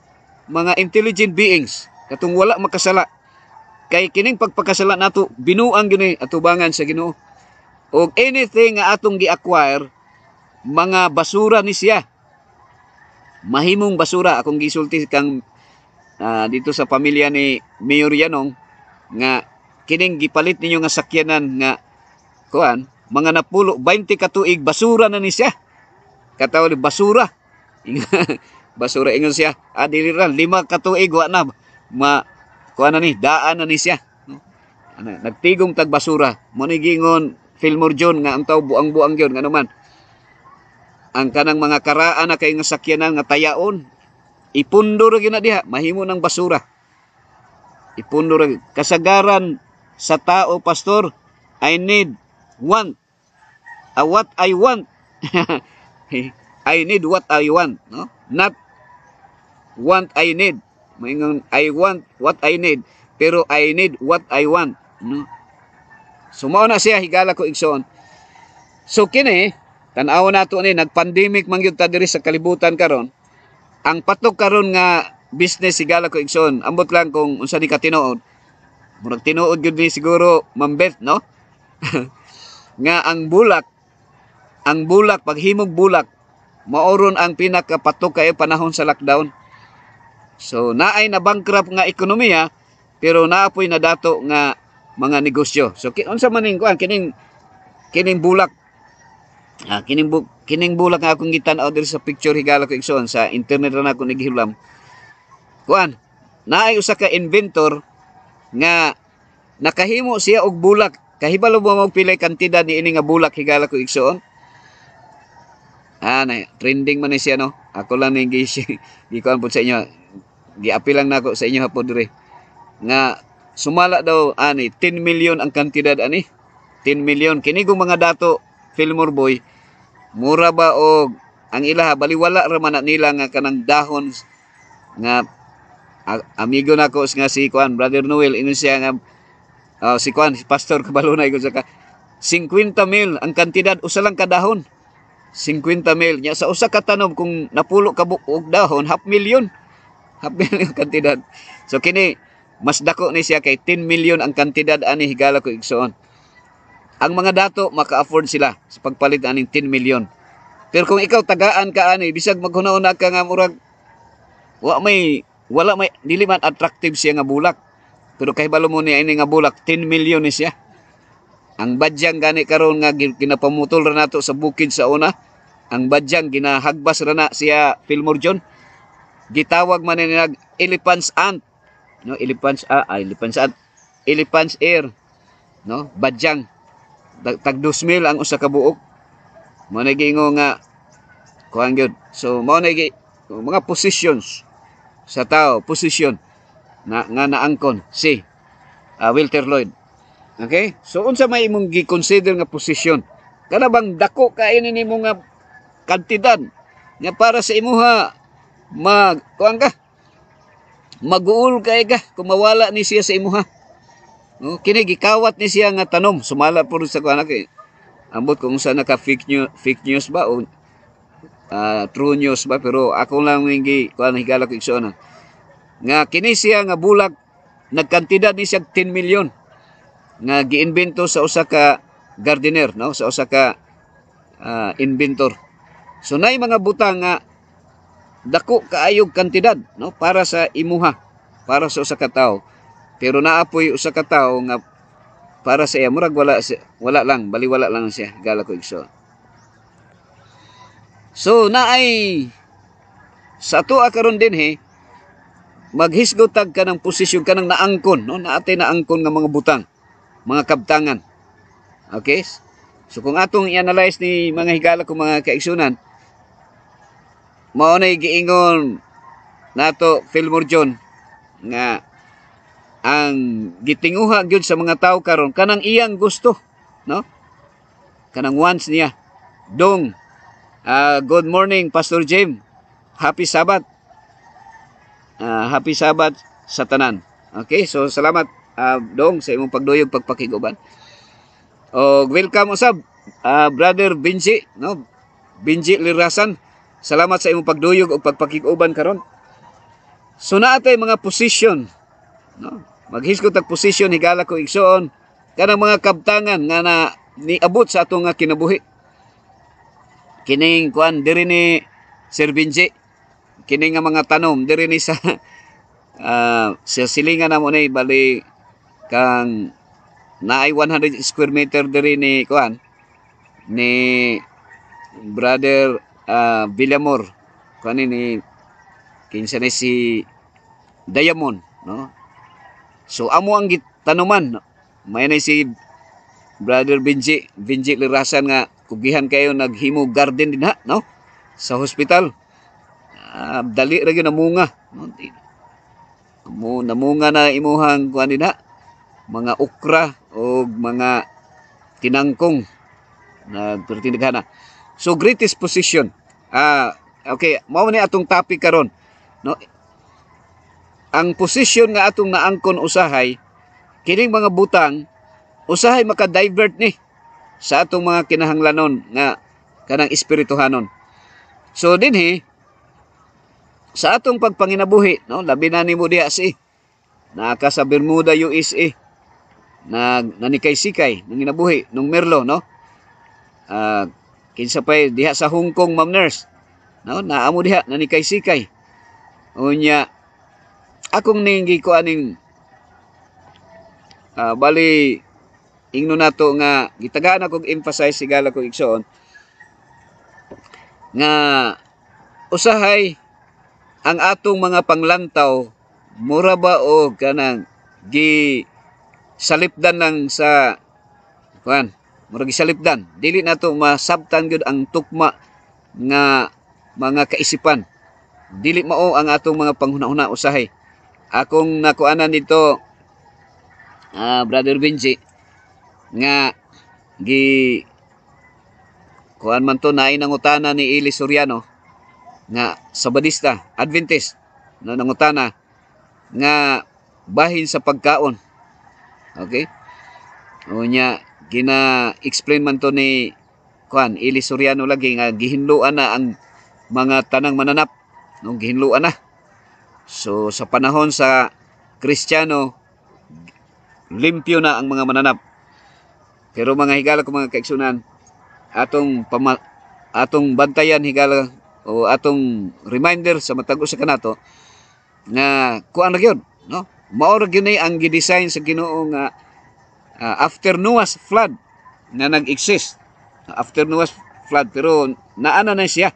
F: intelligent beings katong wala makasala. Kay kining pagpakasala nato binuang gyud ni atubangan sa Ginoo. Og anything nga atong gi-acquire, mga basura ni siya. Mahimong basura. Akong gisulti kang dito sa pamilya ni Mayor Yanong nga kining gipalit ninyo nga sakyanan nga kuan, mga napulo 20 ka tuig basura na ni siya. Kataw ni basura. Basura ingon siya. Dili ra 5 ka tuig wa na kuan na ni daan na ni siya. No? Nagtigong tag basura. Mo ni gingon Fillmore John nga ang taw buang-buang yun nga naman ang kanang mga karaan na kay nga sakyanan nga tayaon ipundo ra gyud na diha mahimo ng basura ipundo ra kasagaran sa tao pastor I need what I want I need what I want no not want I need maingon I want what I need pero I need what I want no so mao na siya higala ko igsoon so kini tan-aw nato ni nag-pandemic man gyud ta diri sa kalibutan karon ang patok karon nga business higala ko igsoon ambot lang kung unsa ni ka tinuod murag tinuod gyud ni siguro mambet no nga ang bulak paghimog bulak maoron ang pinakapatok kay panahon sa lockdown so naay na bankrupt nga ekonomiya pero naapoy na dato nga mga negosyo so unsa man ning kuan kining bulak kining bulak nga akong gitan-aw diri sa picture higala ko igsoon sa internet ra nako naghilam kuan naay usa ka inventor nga nakahimo siya og bulak kahibalo mo magpilay kantidad ni ini nga bulak higala ko igsoon na trending man ni siya no ako lang ning gikuan pud sa inyo giapil lang nako sa inyo hapon dire nga sumala daw ani 10 million ang kantidad ani 10 million kini gong mga dato Fillmore boy mura ba og ang ilaha baliwala ra man nila nga kanang dahon nga amigo nako nga si kuan Brother Noel ino siya nga si kuan si Pastor Kabalunay ko sa 50 mil ang kantidad usa lang ka dahon 50 mil nya sa usa ka tanom kung napulo ka og dahon half million kantidad so kini mas dako ni siya kay 10 million ang kantidad ani higala ko igsoon ang mga dato maka-afford sila sa pagpalit aning 10 million pero kung ikaw tagaan ka ani bisag maghuna-una ka nga murag wala may dili man attractive siya nga bulak pero kahibalo mo ni ini nga bulak 10 million ni siya ang badyang gani karon nga ginapamutol ra nato sa bukid sa una ang badyang ginahagbas ra na siya Fillmore John gitawag man ni nag elephant's ant no elephant's ear no badyang tag 2,000 ang usa ka buok mo na gingo nga kuan gyud so mo na mga positions sa tao position nga naangkon si Walter Lloyd okay so unsa may imong gi-consider nga position kana bang dako kaay nimo nga kantidad nga para sa imuha kuan ka maguul kay ka kung mawala ni siya sa imuha no kini gikawat ni siya nga tanom sumala pud sa kuan kay ambot kung sa naka fake news ba o true news ba pero ako lang wingi kuan higala ko igsoon nga kini siya nga bulak nagkantidad ni siya 10 million nga giimbento sa usa ka gardener no sa usa ka inventor so nay mga butang nga dako kaayog kantidad no para sa imuha para sa usa ka tawo pero naapoy usa ka tawo nga para sa iya murag wala lang baliwala lang siya higala ko igsoon so naay sa ato karon din maghisgotag ka ng posisyon ka ng naangkon no naatay naangkon nga mga butang mga kabtangan okay so kung atong i-analyze ni mga higala ko mga kaigsunan mao na giingon nato Fillmore John nga ang gitinguha gyud sa mga tawo karon kanang iyang gusto no kanang wants niya dong good morning Pastor James happy Sabbath sa tanan okay so salamat dong sa imong pagduyog pagpakiguban o welcome usab Brother Benji no Benji Lirasan salamat sa imong pagduyog o pagpakiguban karon so naatay mga position no maghisgot tag position higala ko igsoon kanang mga kabtangan nga na niabot sa atong nga kinabuhi kining kuan diri ni Sir Benji kining nga mga tanom diri ni sa silingan na mo ni bali kang naay 100 square meter diri ni kuan ni Brother Villamor kuan ni kinsa ni si Diamond no so amo ang gitanuman no? May na si Brother Benji Lirasan nga kugihan kayo naghimo garden din ha, no? Sa hospital. Dali ra gyud namunga, no? Namunga na imuhang kuan din ha. Mga okra o mga tinangkong na pertindaghana. So greatest position. Okay, mao ni atong topic karon, no? Ang posisyon nga atong naangkon usahay kining mga butang usahay maka-divert ni sa atong mga kinahanglanon nga kanang espirituhanon. So dinhi sa atong pagpanginabuhi, no, labi na nimo diha naka sa Bermuda, USA, nanikay-sikay ng ginabuhi nung Merlo, no? Kinsa pay diha sa Hong Kong, Ma'am Nurse, no, naamo diha nanikay-sikay. Unya akong ninggi ko aning bali ingno nato nga gitagaan ako emphasize sigala ko igsoon nga usahay ang atong mga panglantaw mura ba o kanang gi salipdan lang sa kuan, mura gi salipdan, dili nato masabtan gyud ang tukma nga mga kaisipan, dili mao ang atong mga panghuna-huna usahay. Akong nakuanan dito Brother Benji nga gi kuan man to naay nangutana ni Eli Soriano nga Sabadista Adventist na nangutana nga bahin sa pagkaon. Okay? Unya gina-explain man to ni kuan Eli Soriano lagi nga gihinluan na ang mga tanang mananap, no, gihinluan na. So sa panahon sa Kristiyano limpyo na ang mga mananap. Pero mga higala ko mga kaigsunan, atong bantayan higala o atong reminder sa matago sa kanato nga kuan ra gyud, no? Mao ra gyud ang gidesign sa Ginoo nga after Noah's flood na nag-exist. After Noah's flood, pero naana na siya.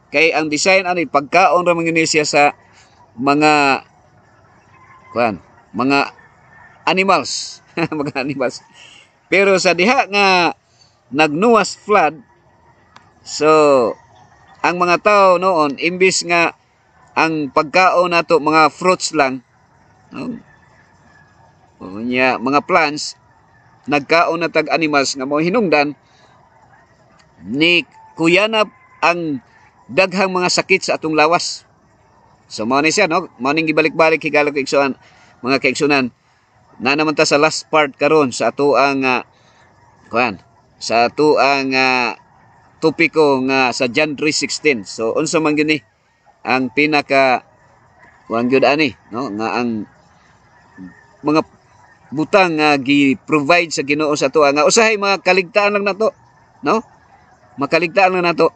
F: Kay ang design ani pagkaon ra man siya sa mga kuan, mga animals, mga animals. Pero sa diha nga nag-Noah's flood, so ang mga tao noon imbis nga ang pagkaon nato mga fruits lang, no? Mga plants, nagkaon na tag animals nga mo hinungdan ni kuyanap ang daghang mga sakit sa atong lawas. So mao ni siya, no? Mao ning gibalik-balik higala ko igsuan mga kaigsunan. Na naman ta sa last part karon sa ato ang kuan, sa ato ang topiko nga sa John 3:16. So unsa man gyud ni ang pinaka kuan gyud ani, no, nga ang mga butang nga gi-provide sa Ginoo sa ato nga usahay mga kaligtaan lang nato, no? Makaligtaan lang nato.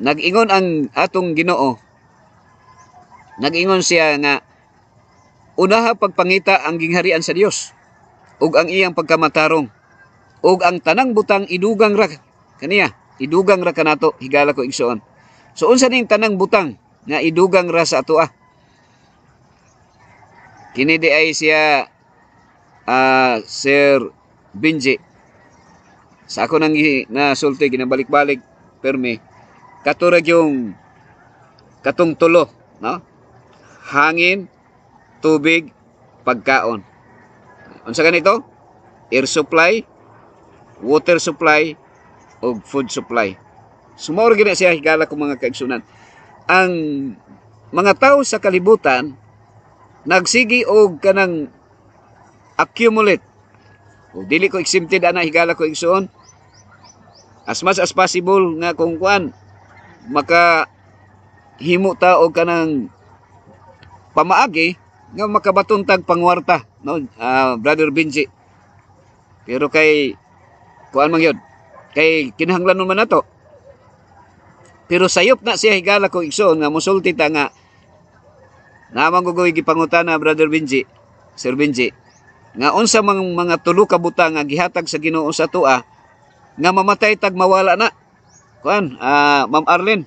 F: Nag-ingon ang atong Ginoo, nag-ingon siya nga unaha pagpangita ang gingharian sa Dios ug ang iyang pagkamatarong ug ang tanang butang idugang ra kaniya, idugang ra kanato higala ko igsoon. So unsa ning tanang butang nga idugang ra sa atoa? Kini di ay siya Sir Benji sa ako nang nasulti ginabalik-balik permi katurag yung katong tulo, no? Hangin, tubig, pagkaon. Unsa ganito? Air supply, water supply, o food supply. Sumawar gina siya higala ko mga kaigsunan. Ang mga tao sa kalibutan nagsigi og kanang accumulate. O dili ko exempted ana higala ko igsuon. As much as possible nga kung kuan maka himo ta og kanang pamaagi nga makabatuntag pangwarta, no, Brother Benji. Pero kay kuan man gyud, kay kinahanglan man nato. Pero sayop na siya higala ko igsoon nga mosulti ta nga namang gugoy gipangutana Brother Benji, Sir Benji, nga unsa mang mga tulo ka butang nga gihatag sa Ginoo sa atoa nga mamatay tag mawala na. Kuan, Ma'am Arlene,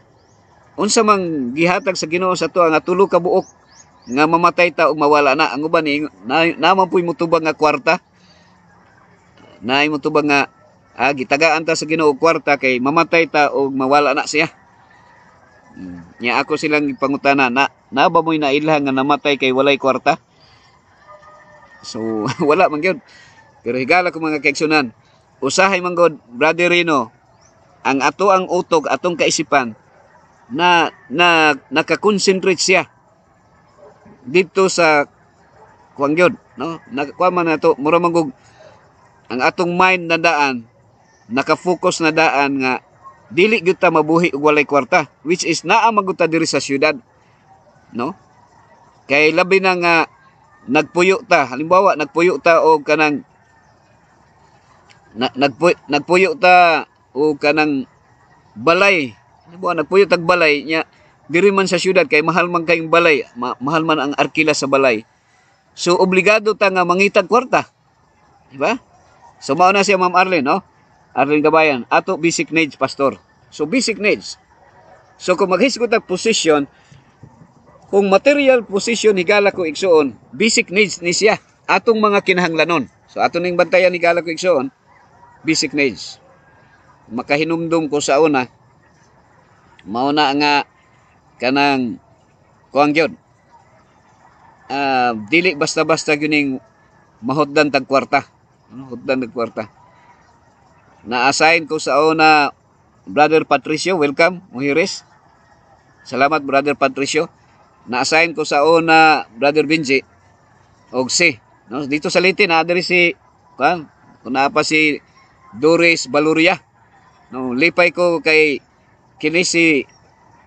F: unsa mang gihatag sa Ginoo sa atoa nga tulo ka buok nga mamatay ta og mawala na. Ang uban ni naman puy mutubag nga kwarta. na imo tubag nga gitagaan ta sa Ginoo kwarta kay mamatay ta o mawala na siya. Nya ako silang ipangutana na ba mo'y nailhan nga namatay kay walay kwarta? So wala man gyud. Pero higala ko mga kaigsunan, usahay man god Brother Rino, ang utok, atong kaisipan na naka-concentrate siya dito sa kuwang gyud, no? Nakakuha man nato mura magug ang atong mind na daan, naka-focus na daan nga dili gyud ta mabuhi og walay kwarta, which is naa magud ta diri sa syudad, no? Kay labi na nga nagpuyo ta, halimbawa nagpuyo ta og kanang nagpuyo ta og kanang balay, halimbawa nagpuyo tag balay nya diri man sa syudad kay mahal man kayong balay, mahal man ang arkila sa balay. So obligado ta nga mangitag kwarta, di ba? So mao na siya Ma'am Arlene, no? Arlene Gabayan, ato basic needs, pastor. So basic needs. So kung maghisgot ang position, kung material position higala ko igsuon, basic needs ni siya, atong mga kinahanglanon. So ato ning bantayan higala ko igsuon, basic needs. Makahinumdum ko sa una, mauna nga kanang kuang gyud. Dili basta-basta gyuning mahutdan tag kwarta. Hutdan tag kwarta. Na-assign ko sa una Brother Patricio, welcome, Muhiris. Salamat Brother Patricio. Na-assign ko sa una Brother Benji og si, no? Dito sa Litin diri si kung pa si Doris Baluria. No, lipay ko kay kini si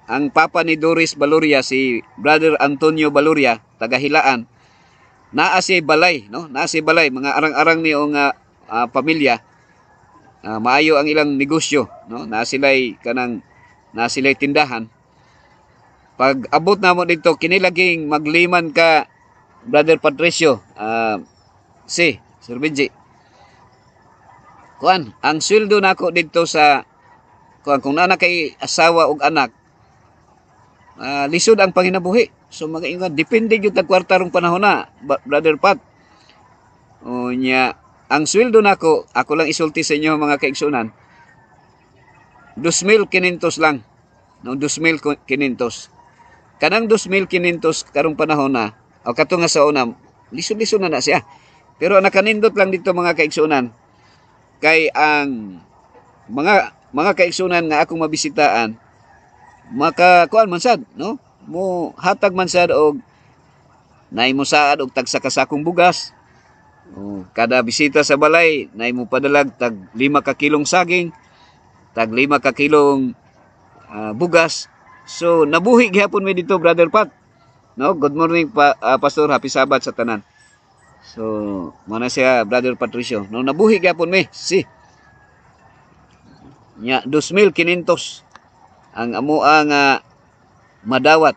F: ang papa ni Doris Baluria, si Brother Antonio Baluria, taga Hilaan. Naa si balay, no? Naa si balay, mga arang-arang niyo nga pamilya. Maayo ang ilang negosyo, no? Naa sila'y tindahan. Pag abot na mo dito, kinilaging magliman ka, Brother Patricio, si Sir Benji. Kuan, ang sweldo nako dito sa kuan, kung na kay asawa ug anak, lisod ang panginabuhi. So mag-ingon, depende gyud tag kwarta rong panahon na, Brother Pat. O nya, ang sweldo nako, ako lang isulti sa inyo mga kaigsunan, 2,500 lang. No, 2,500. Kanang 2,500 karong panahon na, o kato nga sa una, lisod-lisod na siya. Pero nakanindot lang dito mga kaigsunan, kay ang mga kaigsunan nga akong mabisitaan, makakuan man sad, no? Mo hatag man sad og naimo saad og tag sa kasakong bugas. Kada bisita sa balay, naimo padalag tag 5 ka kilong saging, tag 5 ka kilong bugas. So nabuhi gihapon mi dito, Brother Pat. No, good morning Pastor, happy Sabat sa tanan. So mana siya Brother Patricio. No, nabuhi gihapon mi. Si nya 2,500 ang amoa nga madawat,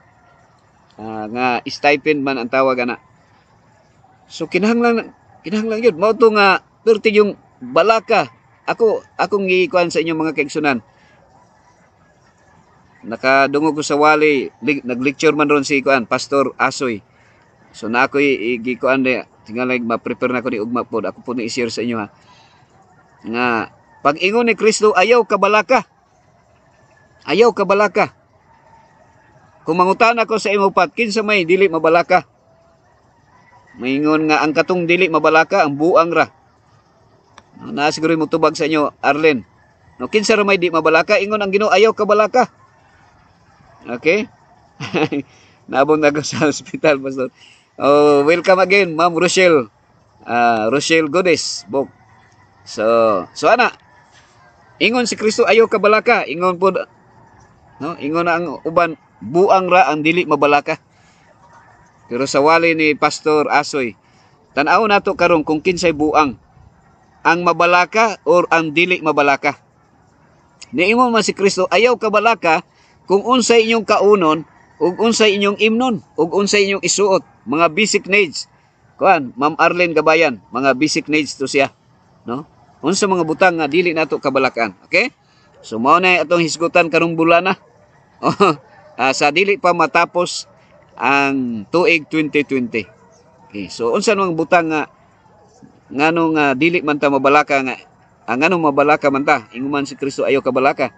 F: nga stipend man ang tawag ana. So kinahanglan yun. Mao to nga perti yung balaka. Akong giikuan sa inyo mga kaigsunan. Nakadungog ko sa wali, nag-lecture man ron si Pastor Asoy. So na ako gikuan de, tingala ma-prepare na ko ni ugma pod. Ako po ni i-share sa inyo ha. Nga pag ingon ni Kristo, ayaw ka balaka. Ayaw ka balaka. Kung mangutan ako sa imo Pat, kinsa may dili mabalaka? Maingon nga ang katong dili mabalaka ang buang ra. Na siguro mo tubag sa inyo, Arlen. No, kinsa ra may di mabalaka, ingon ang Ginoo ayaw ka balaka. Okay? Nabong na ko sa hospital, Pastor. Oh, welcome again, Ma'am Rochelle. Rochelle Godes, Bok. So ana. Ingon si Kristo ayaw ka balaka, ingon po, no? Ingon na ang uban buang ra ang dili mabalaka. Pero sa wali ni Pastor Asoy, tan-aw nato karon kung kinsay buang, ang mabalaka or ang dili mabalaka. Niingon man si Kristo, ayaw ka balaka kung unsay inyong kaunon ug unsay inyong imnon ug unsay inyong isuot, mga basic needs. Kuan, Ma'am Arlene Gabayan, mga basic needs to siya, no? Unsa mga butang nga dili nato kabalakan. Okay? So mao na atong hisgutan karong bulana. Sa dili pa matapos ang tuig 2020. Okay, so unsa mga butang nga nganong dili man ta mabalaka nga ang nganong mabalaka man ta inguman si Kristo ayo kabalaka.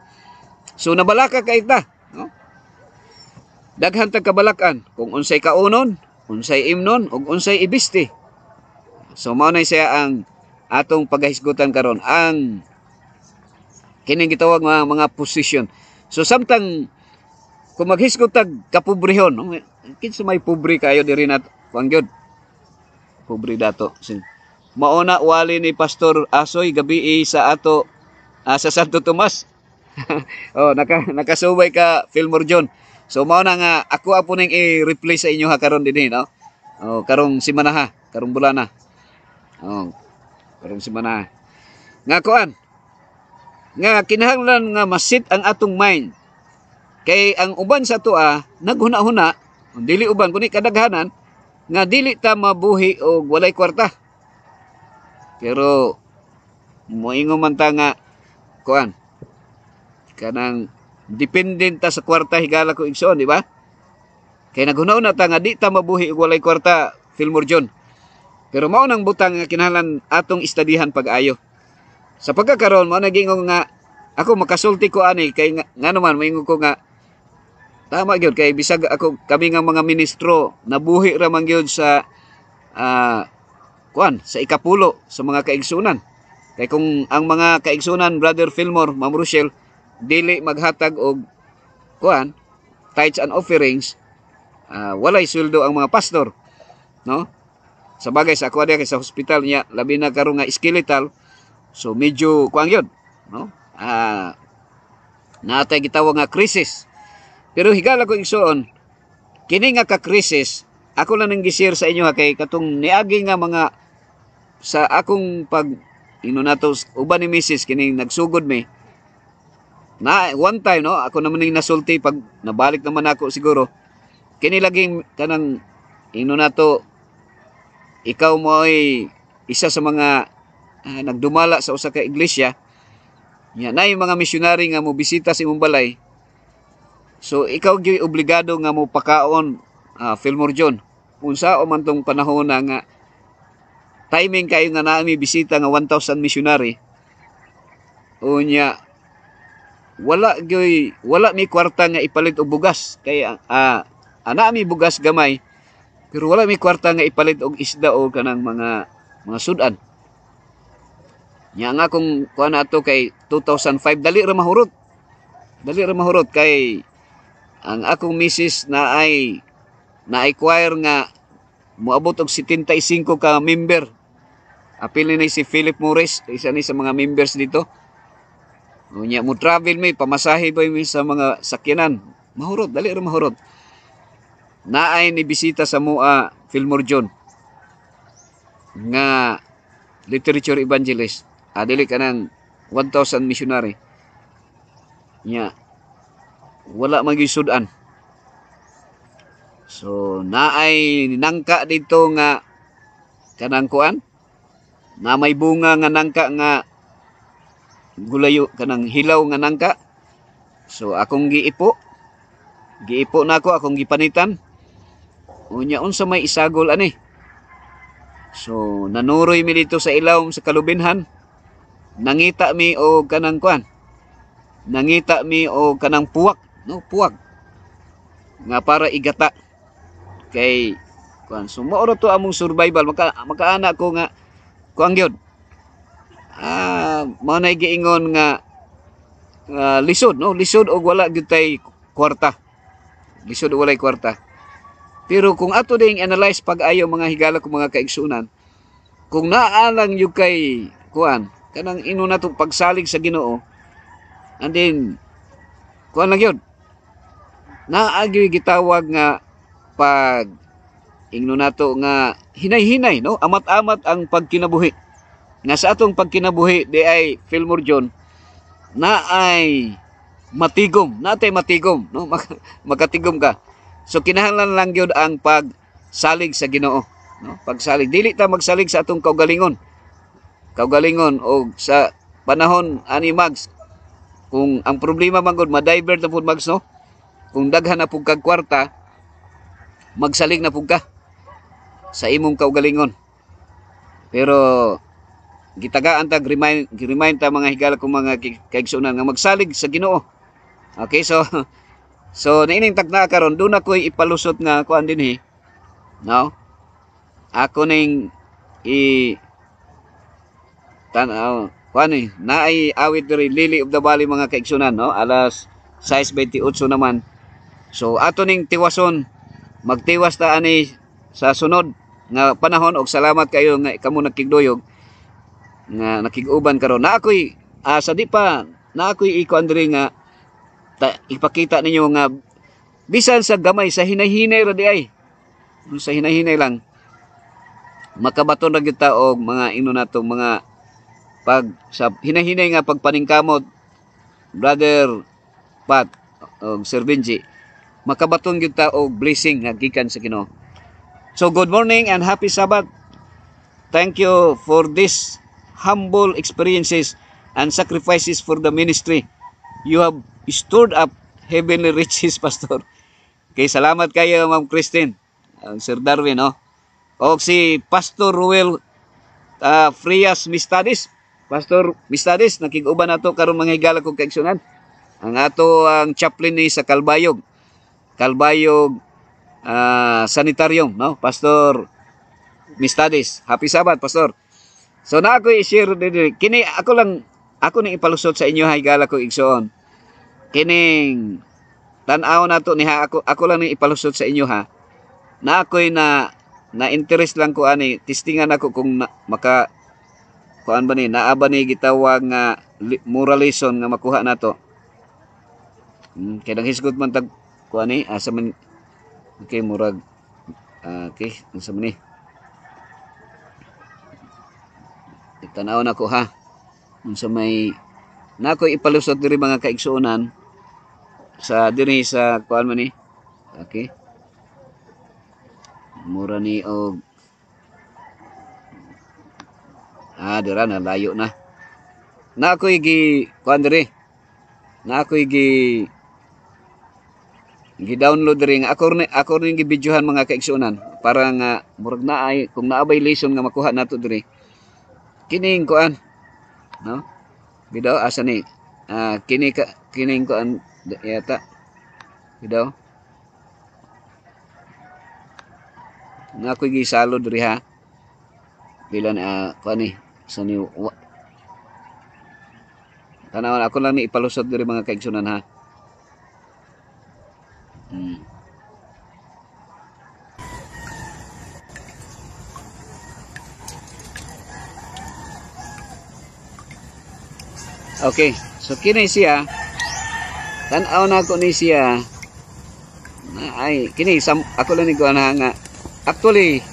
F: So nabalaka kay ta, no? Daghan tag kabalakan kung unsay kaunon, unsay imnon ug unsay ibiste. So mao na siya ang atong paghisgutan karon, ang kining gitawag mga position. So samtang kung maghisgot tag kapobrehon, no? Kinsa may pobre kayo diri na pangyod. Pobre dato. Mauna wali ni Pastor Asoy gabi sa ato sa Santo Tomas. Oh, nakasubay ka Fillmore John. So mao na nga ako apo ning i-replay sa inyo ha karon dinhi, no? Oh, karong semana ha, karong bulan na. Oh, karong semana. Nga kuan. Nga kinahanglan nga masit ang atong mind. Kay ang uban sa tuwa naghuna-huna, dili uban kundi kadaghanan nga dili ta mabuhi og walay kwarta. Pero moingon man ta nga kuan kanang dependent ta sa kwarta higala ko igsoon, di ba? Kay naghuna-huna ta nga di ta mabuhi og walay kwarta, Fillmore John. Pero mao nang butang nga kinahanglan atong istadihan pag-ayo. Sa pagkakaroon mao nagingong nga ako makasulti ko ani kay nga naman moingon ko nga tama gyud kay bisag ako kami nga mga ministro nabuhi ra man gyud sa kuan sa ikapulo sa mga kaigsunan. Kay kung ang mga kaigsunan Brother Fillmore, Ma'am Rochelle dili maghatag og kuan tithes and offerings, walay sweldo ang mga pastor, no? Sa bagay sa ako kay sa hospital niya labi na karon nga skeletal, so medyo kuan gyud, no? Natay gitawag nga krisis. Pero higala ko igsoon, kini nga ka-krisis, ako lang nang gi-share sa inyo ha, kay katong niagi nga mga sa akong pag nato uban ni Mrs. kining nagsugod mi. Na one time, no, ako naman ning nasulti pag nabalik naman ako siguro. Kini laging kanang nato ikaw mo ay isa sa mga nagdumala sa usa ka iglesia. Nya na yung mga missionary nga mo bisita sa imong balay. So ikaw gyud obligado nga mo pakaon, Fillmore John. Unsa o man tong panahon na nga timing kayo nga naami bisita nga 1,000 missionary. Unya wala mi kwarta nga ipalit og bugas kay ana mi bugas gamay pero wala mi kwarta nga ipalit og isda o kanang mga sudan. Nya nga kung kuan ato kay 2005 dali ra mahurot. Kay ang akong misis na ay na-acquire nga moabot og 75 ka member. Apil ni si Philip Morris, isa ni sa mga members dito. Unya mo travel mi, pamasahe ba mi sa mga sakyanan. Mahurot, dali ra mahurot. Naay ni bisita sa mua Fillmore John nga literature evangelist. Dili ka ng 1,000 missionary. Nya wala magisudan. So naay nangka dito nga kanang kuan na may bunga nga nangka nga gulayo kanang hilaw nga nangka. So akong giipo na ako, akong gipanitan. Unya unsa may isagol ani. So nanuroy mi dito sa ilawom sa kalubinhan. Nangita mi og kanang kuan. Nangita mi og kanang puwak, no, puwak. Nga para igata. Kay kuan so mao to among survival makaana ko nga kuan gyud. Mao na giingon nga lisod, no, lisod og wala gyud tay kwarta. Lisod og walay kwarta. Pero kung ato ding analyze pag-ayo mga higala ko mga kaigsunan, kung naalang yung kay kuan kanang na to pagsalig sa Ginoo, and then kuan lang yun, naagyoy gitawag nga pag nato nga hinay-hinay, no, amat-amat ang pagkinabuhi. Nga sa atong pagkinabuhi di ay Fillmore John na ay matigom, natay matigom, no, makatigom ka. So kinahanglan lang gyud ang pagsalig sa Ginoo, no? Pagsalig, dili ta magsalig sa atong kaugalingon o sa panahon ani Mags. Kung ang problema man gud ma-divert na pud Mags, no? Kung daghan na pud kag kwarta, magsalig na pud ka sa imong kaugalingon. Pero gitagaan ta remind ta mga higala kong mga kaigsunan nga magsalig sa Ginoo. Okay, so naining tagna karon doon ako ipalusot nga kuan dinhi. No? Ako ning tanaw kuan ni naay awit diri Lily of the Valley mga kaigsunan, no? Alas 6:28 naman. So ato ning tiwason, magtiwas ta ani sa sunod nga panahon, og salamat kayo nga kamo nakigduyog nga nakig-uban karon. Na ako'y sa di pa na ako'y ikuan diri nga ipakita ninyo nga bisan sa gamay sa hinay-hinay ra di ay. Sa hinay-hinay lang makabaton ra kita og mga ino natong mga pag sa hinay-hinay nga pagpaningkamot, Brother Pat og Sir Benji, makabaton gyud ta og blessing nga gikan sa Ginoo. So good morning and happy Sabbath. Thank you for this humble experiences and sacrifices for the ministry. You have stored up heavenly riches, Pastor. Kay salamat kayo, Ma'am Christine, Sir Darwin, no? O si Pastor Ruel Frias Mistadis. Pastor Mistadis, nakig-uban nato karon mga higala kong kaigsunan. Ang ato ang chaplain ni sa Kalbayog Sanitarium, no? Pastor Mistadis. Happy Sabbath, Pastor. So na ako i-share din kini ako ning ipalusot sa inyo higala kong igsoon. Kining tan-aw nato ni ha, ako lang ning ipalusot sa inyo ha. Na ako'y na interest lang ko ani, testingan ako kung maka kuan ba ni naaba ni gitawag nga moral lesson nga makuha nato. Kay nang hisgot man tag kuan ni asa man okay murag okay unsa man ni tanaw na ko ha unsa may nako ipalusot diri mga kaigsuonan sa diri sa kuan man ni okay mura ni og dira na layo na ako'y gi kuan diri na ako'y gi-download diri nga ako rin gi-videohan mga kaigsuonan para nga murag naay kung naabay lesson nga makuha nato diri kining kuan, no? Video asa ni kining kuan yata video na ako'y gisalo diri ha bilan kuan ni sa ni tanawan ako lang ni ipalusot diri mga kaigsunan ha. Okay, so kini siya tan-aw na ko ni siya ay kini ako lang ni ko nga actually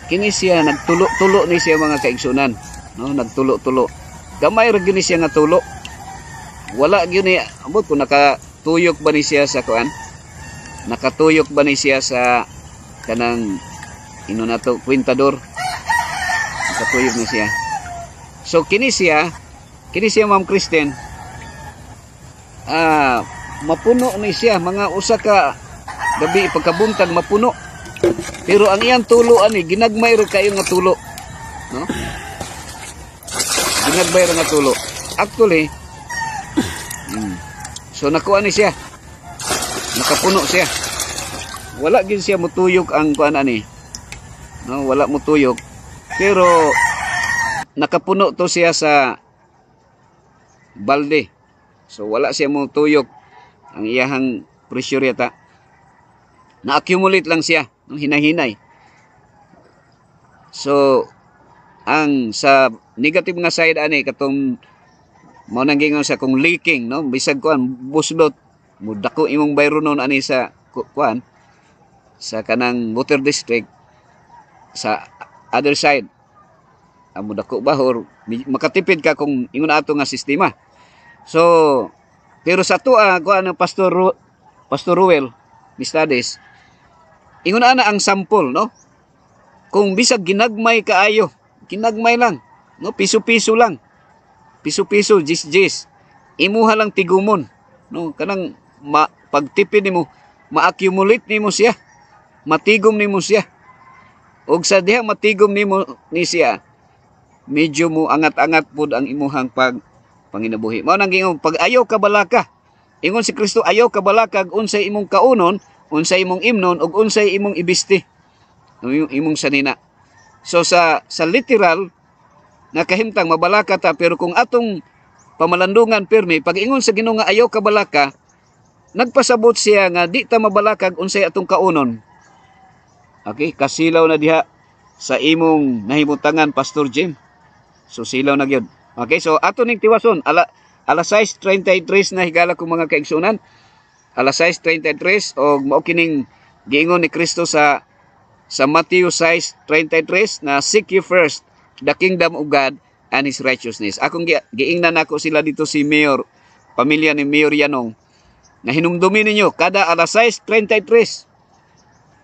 F: kini siya nagtulo-tulo ni siya mga kaigsunan, no? Nagtulo-tulo gamay ra gyud ni siya nga tulo, wala gyud ni abot kung nakatuyok ba ni siya sa kuan, nakatuyok ba ni siya sa kanang ino nato kwintador, nakatuyok ni siya. So kini siya Ma'am Christine mapuno ni siya mga usa ka gabi pagkabuntag mapuno, pero ang iyang tulo ani ginagmay ra kayo nga tulo, no? Ginagmay ra nga tulo actually. So nakuha ni siya, nakapuno siya, wala gid siya mutuyok ang kuan ani, no? Wala mutuyok pero nakapuno to siya sa balde. So wala siya mo tuyok ang iyahang pressure yata. Na-accumulate lang siya, no? Hinahinay. So ang sa negative nga side ani katong mao nang gingon sa kung leaking, no? Bisag kuan buslot mo dako imong bayronon ani sa kuan sa kanang water district sa other side. Amo dako ba or makatipid ka kung ingon ato nga sistema. So pero sa tuwa kuan Pastor Ruel Mistadis ingon ana ang sample, no? Kung bisag ginagmay kaayo, ginagmay lang, no? Piso-piso lang, piso-piso, jis-jis, imuha lang tigumon, no? Kanang pagtipid nimo ma-accumulate nimo siya, matigom nimo siya. ug sa diha matigom nimo ni siya, medyo mo angat-angat pud ang imuhang panginabuhi. Mao nang gingon, pag ayaw ka balaka, ingon si Kristo, ayaw ka balaka unsay imong kaunon, unsay imong imnon, ug unsay imong ibisti, imong sanina. So sa literal nakahimtang mabalaka ta, pero kung atong pamalandungan pirmi, pag ingon sa Ginoo nga ayaw ka balaka, nagpasabot siya nga di ta mabalakag unsay atong kaunon. Okay, kasilaw na diha sa imong nahimutangan, Pastor Jim. So silaw na gyud. Okay, so ato ning tiwason, alas 6:33 na higala ko mga kaigsunan. Alas 6:33 og mao kining giingon ni Kristo sa Matthew 6:33 na seek ye first the kingdom of God and His righteousness. Akong giingnan nako sila dito si Mayor, pamilya ni Mayor Yanong, na hinumdumin ninyo kada alas 6:33,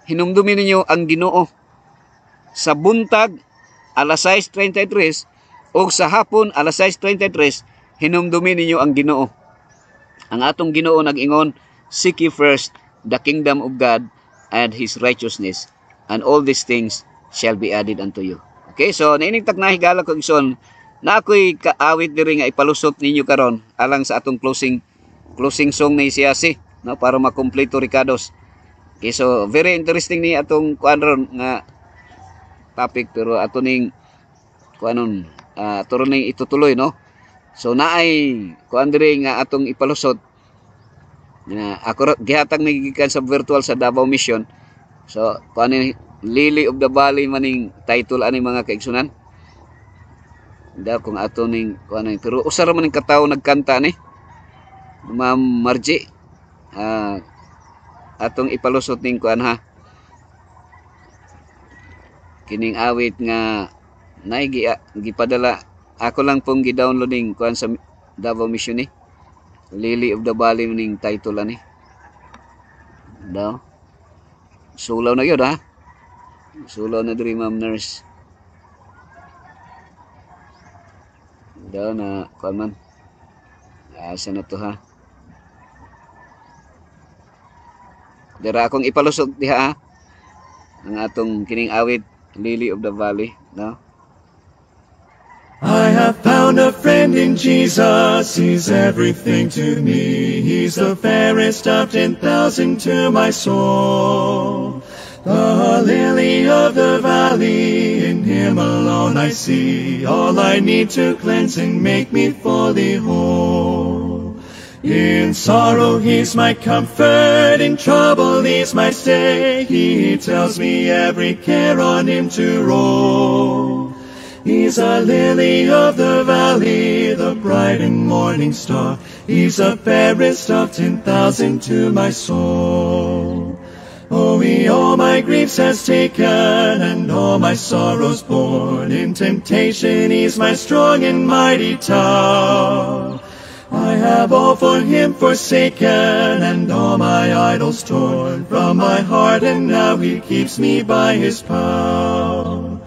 F: hinumdumin ninyo ang Ginoo. Sa buntag alas 6:33 o sa hapon alas 6:33, hinumdumin ninyo ang Ginoo. Ang atong Ginoo nag-ingon, seek ye first the kingdom of God and His righteousness, and all these things shall be added unto you. Okay, so naining tagnahigala ko igsoon, na ako'y kaawit diri nga ipalusot ninyo karon alang sa atong closing song ni Siyasi, no, para makumpleto Ricados. Okay, so very interesting ni atong kuan nga topic, pero ato ning kuanon ato ning itutuloy, no. So naay kuan diri nga atong ipalusot na ako gihatag nagigikan sa virtual sa Davao Mission. So kuan ni Lily of the Valley maning title ani mga kaigsunan. Da kung ato ning kuan ni, pero usa ra man ning katawo nagkanta ni Ma'am Margie. Atong ipalusot ning kuan ha, kining awit nga nay gipadala ako lang pong gi-downloading kuan sa Davao Mission ni Lily of the Valley ning title ani daw. Sulaw na gyud ha, sulaw na diri Ma'am Nurse daw na kuan man. Asa na to ha, dira akong ipalusot diha ha, ang atong kining awit Lily of the Valley, no.
B: I have found a friend in Jesus, He's everything to me. He's the fairest of 10,000 to my soul. The lily of the valley, in Him alone I see all I need to cleanse and make me fully whole. In sorrow He's my comfort, in trouble He's my stay. He tells me every care on Him to roll. He's a lily of the valley, the bright and morning star. He's the fairest of 10,000 to my soul. Oh, He all my griefs has taken and all my sorrows borne. In temptation He's my strong and mighty tower. I have all for Him forsaken and all my idols torn from my heart, and now He keeps me by His power.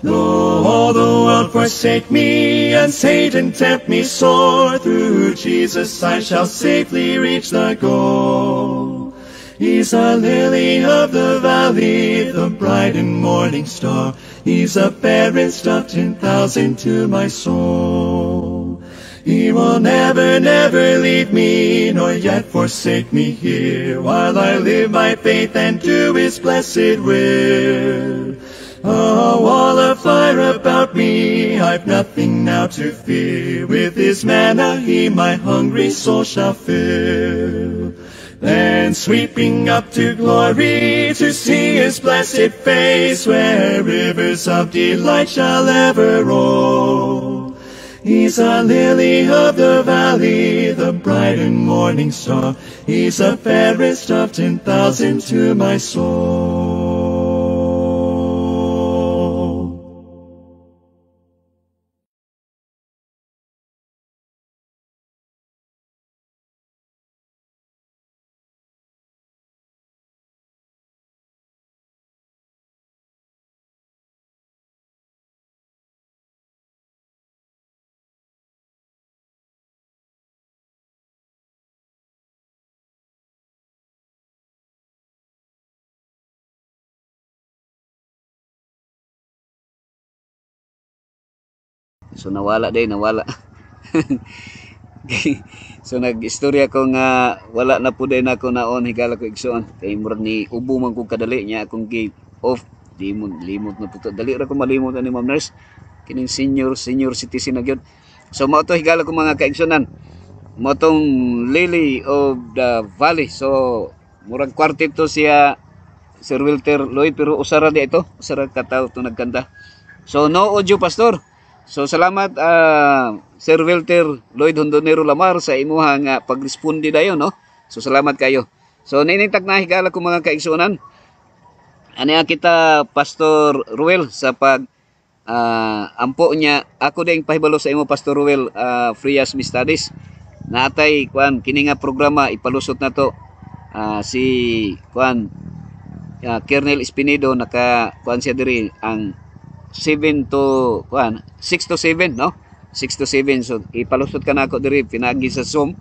B: Though all the world forsake me and Satan tempt me sore, through Jesus I shall safely reach the goal. He's a lily of the valley, the bright and morning star. He's the fairest of 10,000 to my soul. He will never, never leave me, nor yet forsake me here, while I live by faith and do His blessed will. A wall of fire about me, I've nothing now to fear. With His manna He my hungry soul shall fill. Then sweeping up to glory, to see His blessed face, where rivers of delight shall ever roll. He's a lily of the valley, the bright and morning star. He's the fairest of 10,000 to my soul.
F: So nawala day, nawala. So nag-istorya ko nga wala na po din ako naon higala ko igsoon kay murag ni ubo man kog kadali niya akong gi off limot na puto dali ra ko malimot ani Ma'am Nurse kining senior citizen na gyud. So mao to higala ko mga kaigsunan, mao tong Lily of the Valley. So murag kwarteto siya Sir Wilter Lloyd pero usara di ito, usara ka tawo to nagkanta. So no audio pastor. So salamat Sir Wilter Lloyd Hondonero Lamar sa imuha nga pagresponde dayon no. So salamat kayo. So ninitag na higala ko mga kaigsunan. Aniya kita Pastor Ruel sa pag ampo niya. Ako ding pahibalo sa imo Pastor Ruel Frias Mi Studies. Natay kuan kini nga programa ipalusot na to si kuan Kernel Espinedo naka kuan siya diri ang 6 to 7 no 6 to 7. So ipalusot ka na ako diri pinagi sa Zoom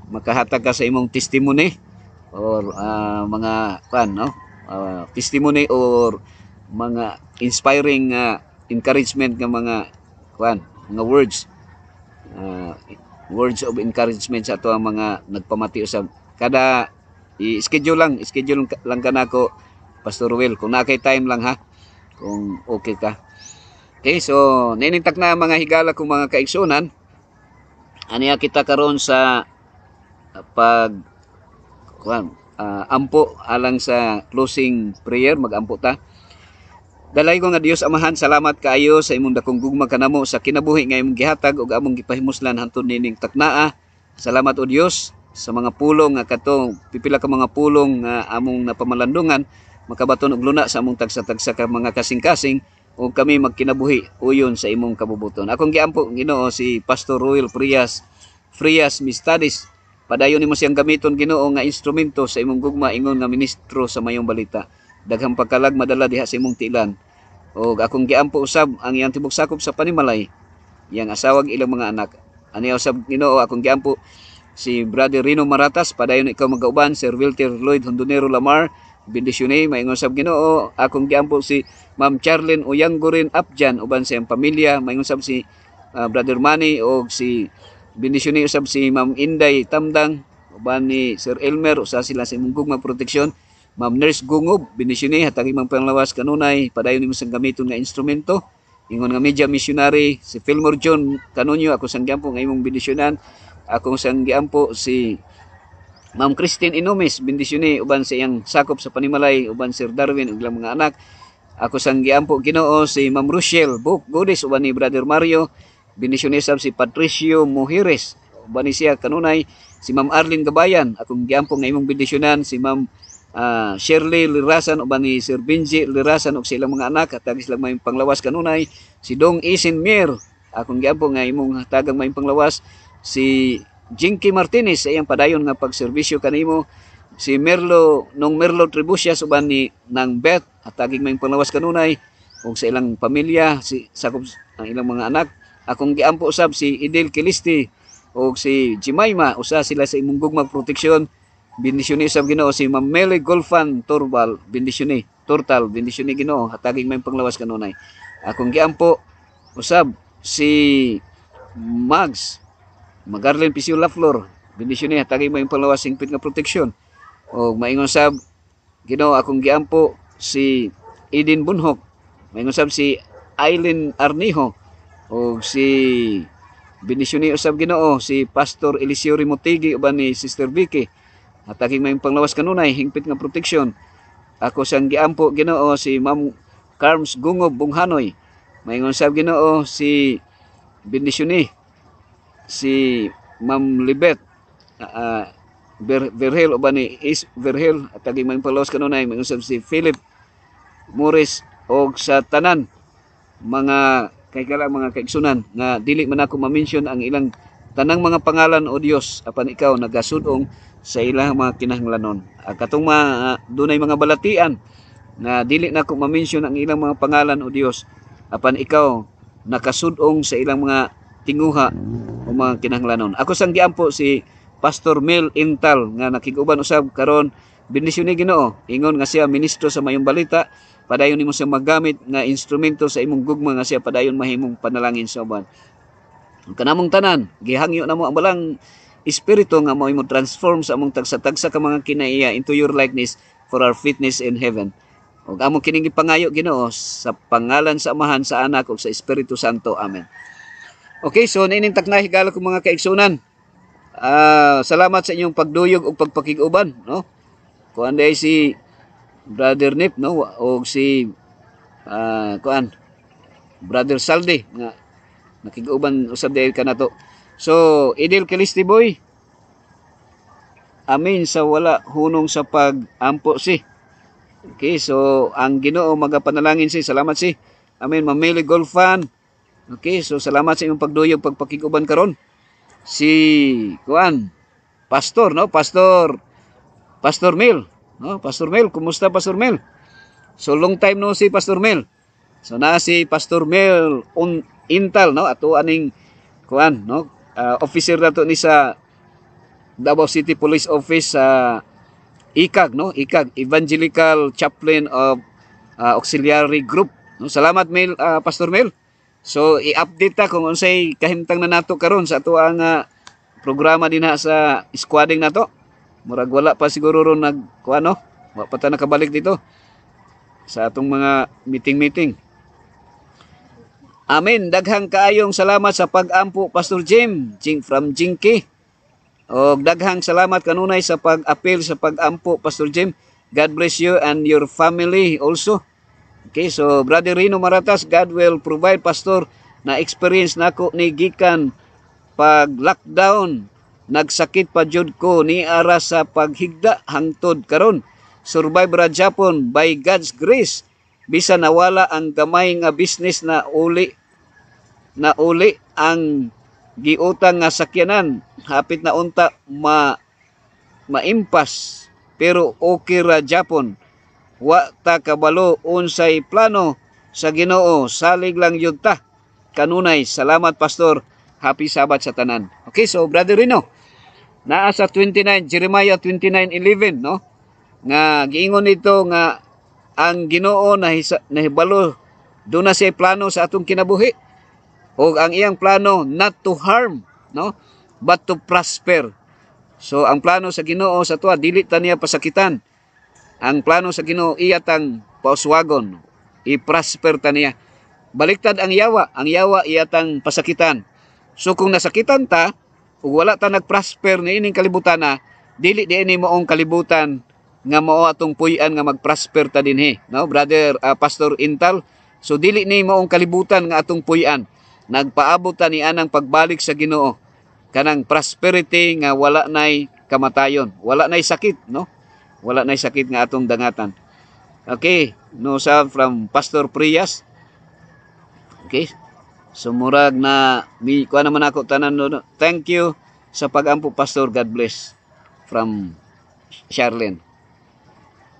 F: makahatag ka sa imong testimony or mga kuan no testimony or mga inspiring encouragement nga mga kuan mga words of encouragement sa ato ang mga nagpamati usab kada i-schedule lang kanako Pastor Will kung nakay time lang ha kung okay ka. Okay, so ninintak na mga higala kong mga kaigsunan. Aniya kita karon sa pag ampo alang sa closing prayer, magampo ta. Dalay ko nga Dios Amahan, salamat kaayo sa imong dakong gugma kanamo sa kinabuhi nga imong gihatag ug among gipahimuslan hantud nining taknaa. Salamat o Dios sa mga pulong nga kato pipila ka mga pulong nga among napamalandungan makabaton og luna sa among tagsa-tagsa ka mga kasing-kasing o kami magkinabuhi uyon sa imong kabubuton. Akong giampo Ginoo si Pastor Royal Frias Mi Studies. Padayon nimo siyang gamiton Ginoo nga instrumento sa imong gugma ingon nga ministro sa mayong balita. Daghang pagkalag madala diha sa imong tilan. O akong giampo usab ang iyang tibok sakop sa panimalay, iyang asawag ilang mga anak. Ani usab Ginoo akong giampo si Brother Rino Maratas, padayon ikaw magauban Sir Wilter Lloyd Hondonero Lamar. Bendisyone maingon sab Ginoo akong giampo si Ma'am Charlene Uyanggurin Apjan uban sa iyang pamilya, maingon sab si Brother Manny o si bendisyone usab si Ma'am Inday Tamdang uban ni Sir Elmer usa sila sa imong gugma proteksyon. Ma'am Nurse Gungob bendisyone hatag imong panglawas kanunay padayon nimo sang gamiton nga instrumento ingon nga media missionary si Fillmore John Canonio ako sang giampo nga imong bendisyonan. Akong sang giampo si Ma'am Christine Inomes bendisyone uban sa iyang sakop sa panimalay uban Sir Darwin ug ilang mga anak. Ako sang giampo Ginoo si Ma'am Rochelle Book Godes uban ni Brother Mario bendisyone sab si Patricio Mujeres uban ni siya kanunay si Ma'am Arlene Gabayan. Akong giampo nga imong bendisyonan si Ma'am Shirley Lirasan uban ni Sir Benji Lirasan ug sa ilang mga anak hatag silang may panglawas kanunay si Dong Isin Mir. Akong giampo nga imong hatagang may panglawas si Jinky Martinez sa iyang padayon nga pagserbisyo kanimo si Merlo Tribucias uban ni nang Beth hataging may panglawas kanunay ug sa ilang pamilya si sakop ang ilang mga anak. Akong giampo usab si Idel Kilisti ug si Jimaima usa sila sa imong gugmang proteksyon. Bendisyone usab Ginoo si Ma'am Meli Golfan Torbal bendisyone Ginoo hataging may panglawas kanunay. Akong giampo usab si Magarlen Pisio Laflor bendisyone hataging may panglawas singpit nga proteksyon. O maingon sab Ginoo akong giampo si Eden Bunhok, maingon sab si Aileen Arnijo o si bendisyone usab Ginoo si Pastor Eliseo Rimotigi uban ni Sister Vicky hataging may panglawas kanunay hingpit nga proteksyon. Ako sang giampo Ginoo si Ma'am Carms Gungob Bunghanoy, maingon sab Ginoo si bendisyone si Ma'am Libet Verhel uban ni Is Verhel at taging may panglawas kanunay maingon sab si Philip Morris og sa tanan mga mga kaigsunan nga dili man ako ma-mention ang ilang tanang mga pangalan o Dios apan ikaw nagasudong sa ilang mga kinahanglanon. Katong dunay mga balatian nga dili na ako ma-mention ang ilang mga pangalan o Dios apan ikaw nakasudong sa ilang mga tinguha o mga kinahanglanon. Ako sang giampo si Pastor Mel Intal nga nakiguban usab karon bendisyone Ginoo ingon nga siya ministro sa mayong balita padayon nimo siya magamit nga instrumento sa imong gugma nga siya padayon mahimong panalangin sa uban. Kanamong tanan, gihangyo namo ang balang espiritu nga mao mo transform sa among tagsa-tagsa ka mga kinaiya into your likeness for our fitness in heaven. Ug among kining gipangayo Ginoo sa pangalan sa Amahan, sa Anak ug sa Espiritu Santo. Amen. Okay, so nining taknahigala ko mga kaigsunan. Salamat sa inyong pagduyog ug pagpakig-uban, no? Kuan day si Brother Nip, no, o si Brother Saldi nga nakig-uban usab day kanato. So Idil Kilisti Boy, amin sa wala hunong sa pag-ampo si. Okay, so ang Ginoo magapanalangin si. Salamat si. Amen. Mamili Golfan. Okay, so salamat sa inyong pagduyog pagpakig-uban karon. Si Pastor, no? Pastor Mel, no? Pastor Mel, kumusta Pastor Mel? So long time no si Pastor Mel. So na si Pastor Mel on Intal, no? Ato aning no? Officer nato ni sa Davao City Police Office sa ICAG, no? ICAG, Evangelical Chaplain of Auxiliary Group. No? Salamat Mel, Pastor Mel. So i-update ta kung unsay kahimtang na nato karon sa ato ang programa dinha sa squading nato. Murag wala pa siguro ron no? Wa pa ta nakabalik dito sa atong mga meeting. Amen. Daghang kaayong salamat sa pag-ampo Pastor Jim from Jinky. O daghang salamat kanunay sa pag-appeal sa pag-ampo Pastor Jim. God bless you and your family also. Okay, so Brother Rino Maratas, God will provide Pastor na experience nako ni gikan pag lockdown. Nagsakit pa jud ko ni ara sa paghigda hangtod karon. Survive ra Japon by God's grace. Bisa nawala ang gamay nga business na uli ang giutang nga sakyanan. Hapit na unta maimpas pero okay ra Japon. Wa ta kabalo unsay plano sa Ginoo, salig lang yun ta. Kanunay, salamat Pastor. Happy Sabbath sa tanan. Okay, so Brother Rino, naa sa 29 Jeremiah 29:11, no? Nga giingon nito nga ang Ginoo nahibalo do na siya plano sa atong kinabuhi. O ang iyang plano not to harm, no? But to prosper. So ang plano sa Ginoo sa tuwa dili ta niya pasakitan. Ang plano sa Ginoo iyatang pauswagon, i-prosper ta niya. Baliktad ang yawa iyatang pasakitan. So kung nasakitan ta ug wala ta nagprosper niining kalibutan na, dili diini moong kalibutan nga mao atong puy-an nga magprosper ta dinhi, no? Brother Pastor Intal, so dili ni moong kalibutan nga atong puy-an. Nagpaabot ta ni anang pagbalik sa Ginoo. Kanang prosperity nga wala nay kamatayon, wala nay sakit, no? Wala nay sakit nga atong dangatan. Okay, no sa from Pastor Prias. Okay. So murag na kuha naman ako tanan no. Thank you sa pag-ampo Pastor, God bless. From Charlene.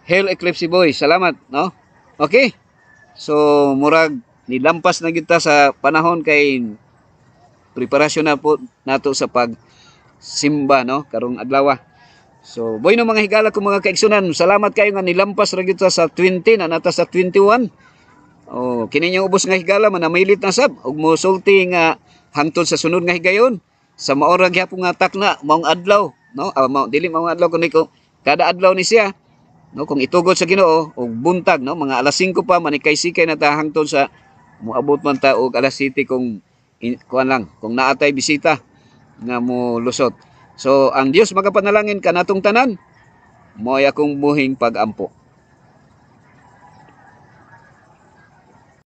F: Hail Eclipse Boy, salamat, no? Okay. So murag nilampas na kita sa panahon kay preparasyon na po nato sa pagsimba, no? Karong adlaw. So boy no mga higala ko mga kaigsunan, salamat kayo nga nilampas ra gyud sa 20 na nata sa 21. Oh, kini yung ubos nga higala manamilit na sab ug mosulti nga hangtod sa sunod nga higayon sa maorag gyapon nga takna maong adlaw, no? Dili maong adlaw kundi ko kada adlaw ni siya, no? Kung itugod sa Ginoo og buntag, no? Mga alas 5 pa manikay-sikay na ta hangtod sa moabot man ta og alas 7 kung kuan lang kung naatay bisita nga mo lusot. So ang Dios magapanalangin kanatong tanan, mo'y akong buhing pag-ampo.